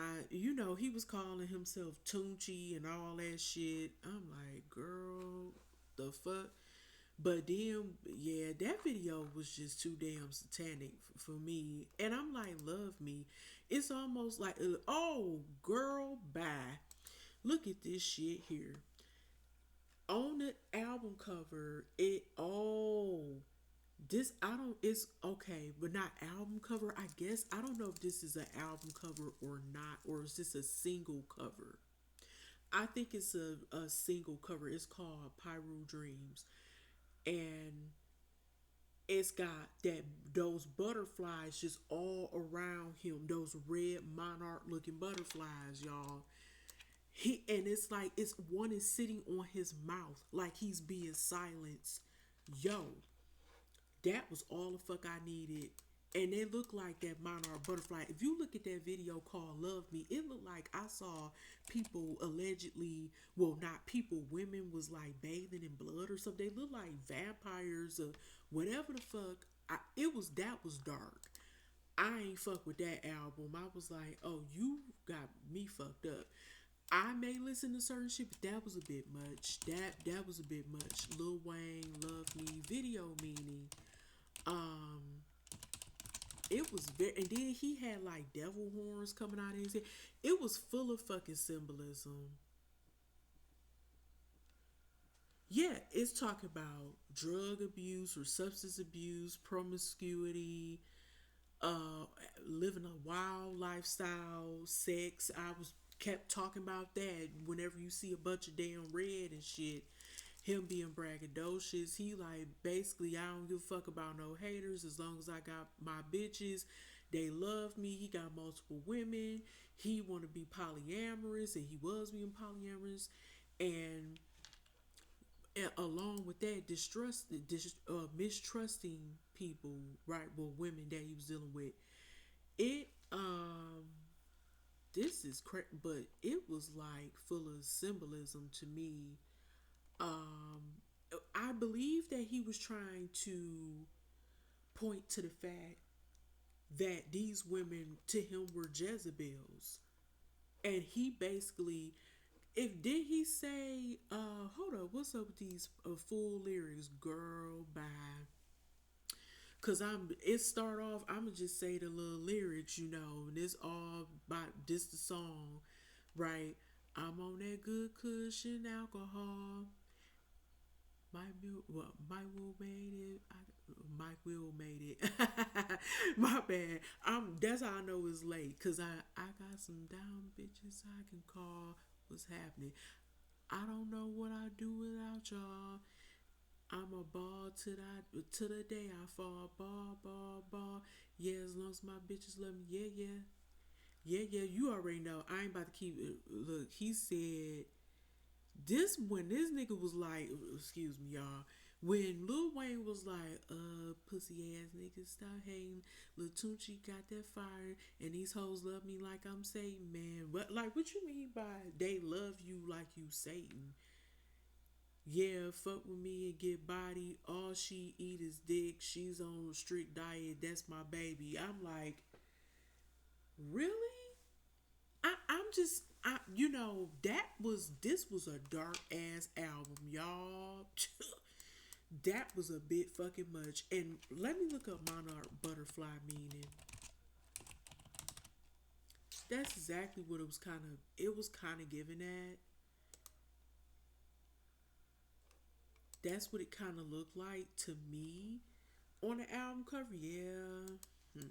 [SPEAKER 1] he was calling himself Tunchi and all that shit. I'm like, girl, the fuck? But then, yeah, that video was just too damn satanic for me. And I'm like, love me. It's almost like, oh, girl, bye. Look at this shit here. On the album cover, I don't, it's okay, but not album cover. I guess, I don't know if this is an album cover or not, or is this a single cover? I think it's a single cover. It's called Pyro Dreams. And it's got those butterflies just all around him, those red monarch looking butterflies, y'all. And it's like one is sitting on his mouth like he's being silenced. Yo, that was all the fuck I needed. And they look like that monarch butterfly. If you look at that video called Love Me, it looked like I saw people allegedly, well, not people, women was like bathing in blood or something. They look like vampires or whatever the fuck. That was dark. I ain't fuck with that album. I was like, oh, you got me fucked up. I may listen to certain shit, but that was a bit much. That was a bit much. Lil Wayne, Love Me, video meaning. Um, it was very, and then he had like devil horns coming out of his head. It was full of fucking symbolism. Yeah, it's talking about drug abuse or substance abuse, promiscuity, uh, living a wild lifestyle, sex. I was kept talking about that. Whenever you see a bunch of damn red and shit, him being braggadocious, he like basically, I don't give a fuck about no haters as long as I got my bitches. They love me. He got multiple women. He want to be polyamorous, and he was being polyamorous, and along with that, mistrusting people, right? Well, women that he was dealing with. It This is crazy, but it was like full of symbolism to me. Um, I believe that he was trying to point to the fact that these women to him were Jezebels, and he basically, if did he say, hold up, what's up with these full lyrics, girl, bye. Cause it start off, I'ma just say the little lyrics, and it's all about this the song, right? I'm on that good cushion alcohol. Mike Will made it. Mike Will made it. My bad. That's how I know it's late. Cause I got some down bitches I can call. What's happening? I don't know what I do without y'all. I'm a ball to the day I fall. Ball, ball, ball. Yeah, as long as my bitches love me. Yeah, yeah. Yeah, yeah. You already know. I ain't about to keep it. Look, he said this when this nigga was like, excuse me, y'all. When Lil Wayne was like, pussy ass niggas, stop hating. Lil Tunechi got that fire, and these hoes love me like I'm Satan, man. But like, what you mean by they love you like you Satan? Yeah, fuck with me and get body. All she eat is dick. She's on a strict diet. That's my baby. I'm like, really? I'm just, this was a dark ass album, y'all. That was a bit fucking much. And let me look up Monarch Butterfly meaning. That's exactly what it was kind of given at. That's what it kind of looked like to me on the album cover. Yeah. Hmm.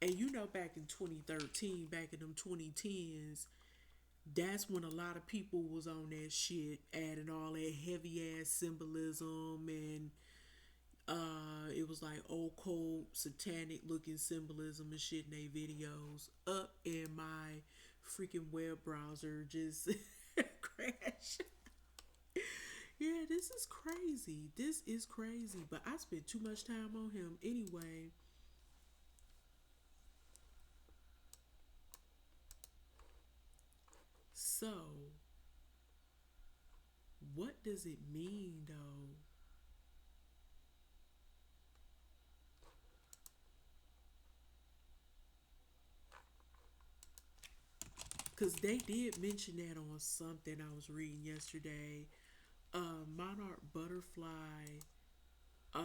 [SPEAKER 1] And back in 2013, back in them 2010s, that's when a lot of people was on that shit, adding all that heavy ass symbolism and it was like old cold satanic looking symbolism and shit in their videos up in my freaking web browser just crash. Yeah, this is crazy. This is crazy. But I spent too much time on him anyway. So, what does it mean though? Because they did mention that on something I was reading yesterday. Monarch Butterfly, uh,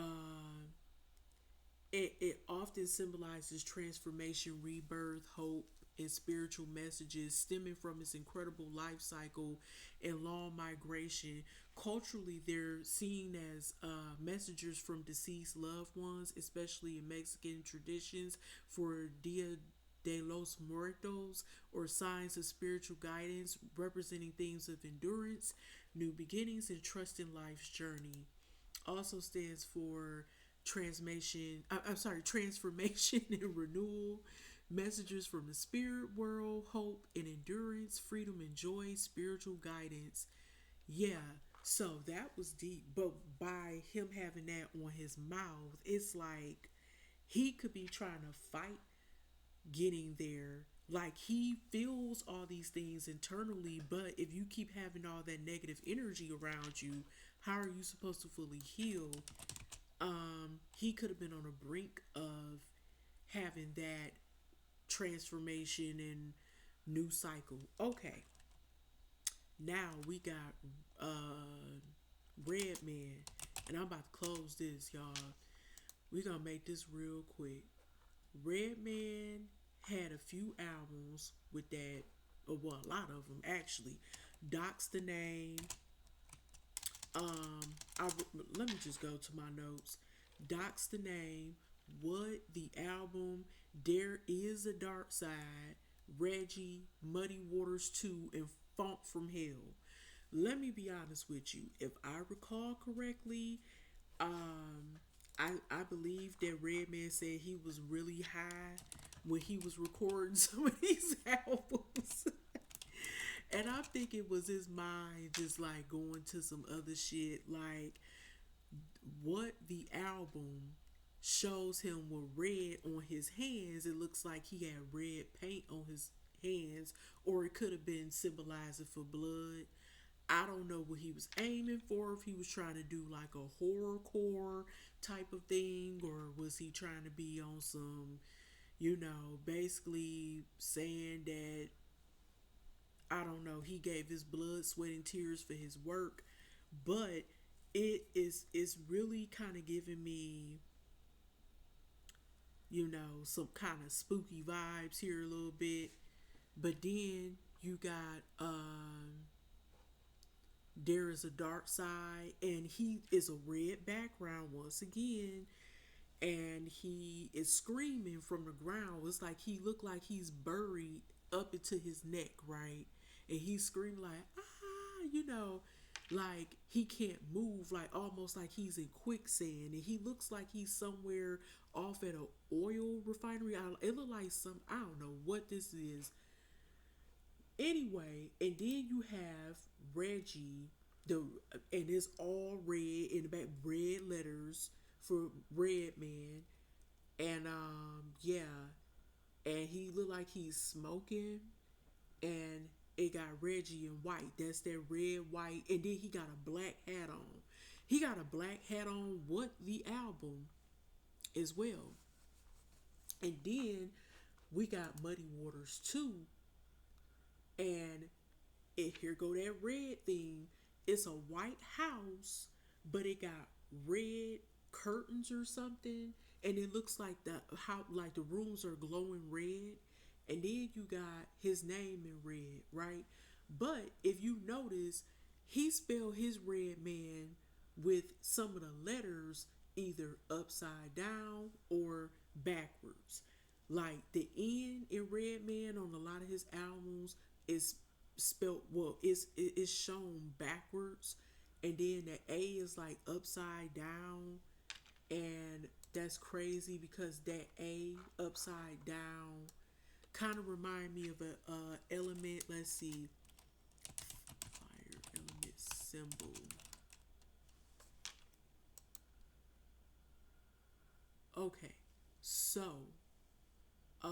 [SPEAKER 1] it often symbolizes transformation, rebirth, hope, and spiritual messages stemming from its incredible life cycle and long migration. Culturally, they're seen as messengers from deceased loved ones, especially in Mexican traditions for Dia de los Muertos, or signs of spiritual guidance, representing themes of endurance, new beginnings, and trust in life's journey. Also stands for transformation and renewal, messages from the spirit world, hope and endurance, freedom and joy, spiritual guidance. Yeah, so that was deep. But by him having that on his mouth, it's like he could be trying to fight getting there. Like he feels all these things internally, but if you keep having all that negative energy around you, how are you supposed to fully heal? He could have been on a brink of having that transformation and new cycle. Okay, now we got Redman, and I'm about to close this, y'all. We gonna make this real quick. Redman had a few albums with that, or well, a lot of them actually. Docs the Name. Um, I let me just go to my notes. Docs the Name. What the album? There is a Dark Side. Reggie, Muddy Waters 2, and Funk from Hell. Let me be honest with you. If I recall correctly, um, I believe that Redman said he was really high when he was recording some of these albums. And I think it was his mind just like going to some other shit. Like what the album shows him with red on his hands, it looks like he had red paint on his hands, or it could have been symbolizing for blood. I don't know what he was aiming for, if he was trying to do like a horrorcore type of thing, or was he trying to be on some, basically saying that, I don't know, he gave his blood, sweat, and tears for his work. But it's really kind of giving me, some kind of spooky vibes here a little bit. But then you got There Is a Dark Side, and he is a red background once again, and he is screaming from the ground. It's like he looked like he's buried up into his neck, right? And he's screaming like, ah. you know, like he can't move, like almost like he's in quicksand, and he looks like he's somewhere off at a oil refinery. It looked like some, I don't know what this is. Anyway, and then you have Reggie, the and it's all red in the back, red letters for Red Man, and yeah, and he looked like he's smoking, and it got Reggie in white. That's that red, white, and then he got a black hat on. He got a black hat on with the album as well. And then we got Muddy Waters too, and here go that red thing. It's a white house, but it got red curtains or something, and it looks like the how like the rooms are glowing red, and then you got his name in red, right? But if you notice, he spelled his red man with some of the letters either upside down or backwards. Like the N in Red Man on a lot of his albums is spelled, well, it's shown backwards, and then the A is like upside down, and that's crazy because that A upside down kind of remind me of a element. Let's see, fire element symbol. Okay, so uh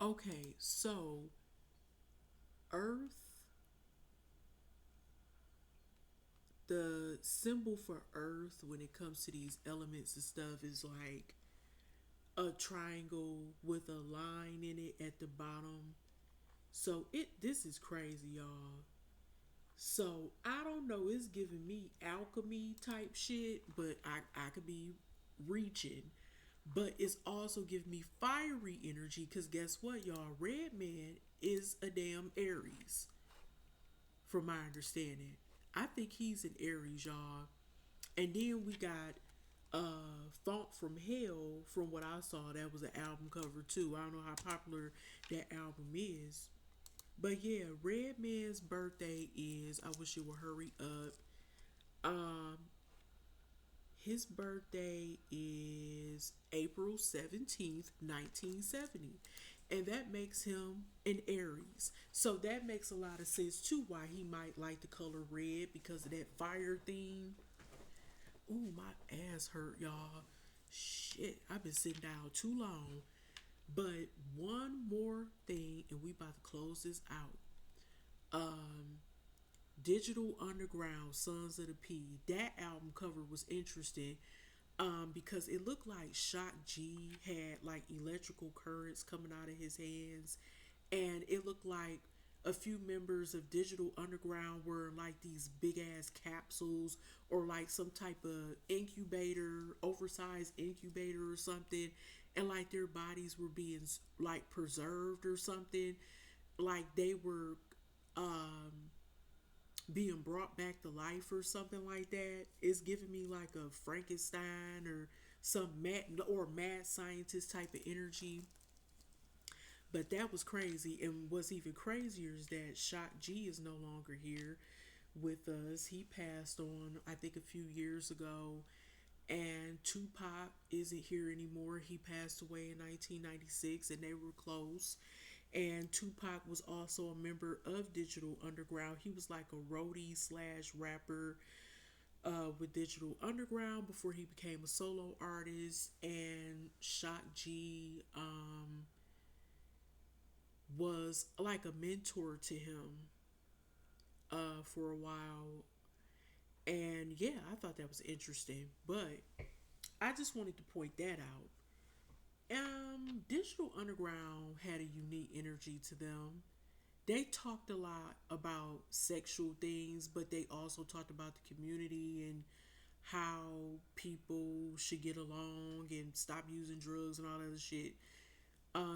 [SPEAKER 1] okay, so Earth, the symbol for Earth when it comes to these elements and stuff is like a triangle with a line in it at the bottom. So this is crazy, y'all. So I don't know, it's giving me alchemy type shit, but I could be reaching. But it's also giving me fiery energy because guess what, y'all? Red Man is a damn Aries, from my understanding. I think he's an Aries, y'all. And then we got Font from Hell, from what I saw, that was an album cover too. I don't know how popular that album is. But yeah, Red Man's birthday is, I wish it would hurry up. Um his birthday is April 17th, 1970. And that makes him an Aries. So that makes a lot of sense too why he might like the color red because of that fire theme. Ooh, my ass hurt, y'all. Shit, I've been sitting down too long. But one more thing, and we about to close this out. Um, Digital Underground, Sons of the P. That album cover was interesting. Because it looked like Shock G had like electrical currents coming out of his hands, and it looked like a few members of Digital Underground were like these big ass capsules or like some type of incubator, oversized incubator or something, and like their bodies were being like preserved or something, like they were um being brought back to life or something like that. It's giving me like a Frankenstein or some mad scientist type of energy. But that was crazy, and what's even crazier is that Shock G is no longer here with us. He passed on, I think, a few years ago, and Tupac isn't here anymore. He passed away in 1996, and they were close. And Tupac was also a member of Digital Underground. He was like a roadie slash rapper with Digital Underground before he became a solo artist. And Shock G was like a mentor to him for a while. And yeah, I thought that was interesting. But I just wanted to point that out. Digital Underground had a unique energy to them. They talked a lot about sexual things, but they also talked about the community and how people should get along and stop using drugs and all that other shit.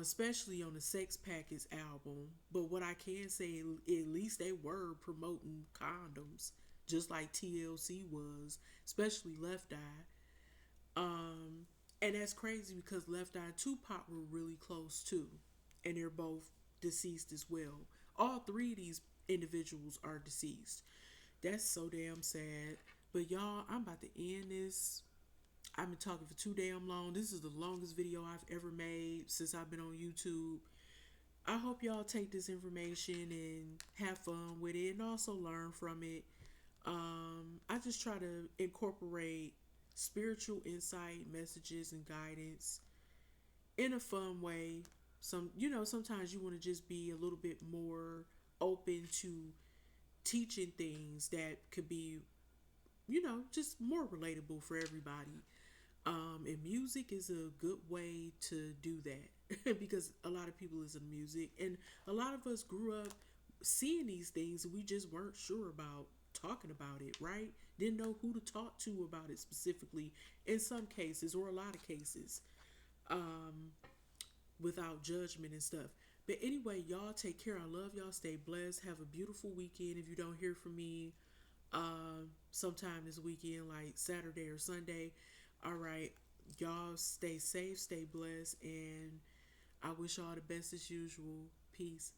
[SPEAKER 1] Especially on the Sex Packets album. But what I can say, at least they were promoting condoms, just like TLC was, especially Left Eye. And that's crazy because Left Eye and Tupac were really close too, and they're both deceased as well. All three of these individuals are deceased. That's so damn sad. But y'all, I'm about to end this. I've been talking for too damn long. This is the longest video I've ever made since I've been on YouTube. I hope y'all take this information and have fun with it and also learn from it. I just try to incorporate spiritual insight, messages, and guidance in a fun way. Sometimes you want to just be a little bit more open to teaching things that could be, just more relatable for everybody. And music is a good way to do that because a lot of people listen to music, and a lot of us grew up seeing these things and we just weren't sure about talking about it, right? Didn't know who to talk to about it specifically in some cases or a lot of cases, without judgment and stuff. But anyway, y'all take care. I love y'all. Stay blessed. Have a beautiful weekend. If you don't hear from me sometime this weekend, like Saturday or Sunday, all right, y'all stay safe, stay blessed, and I wish y'all the best as usual. Peace.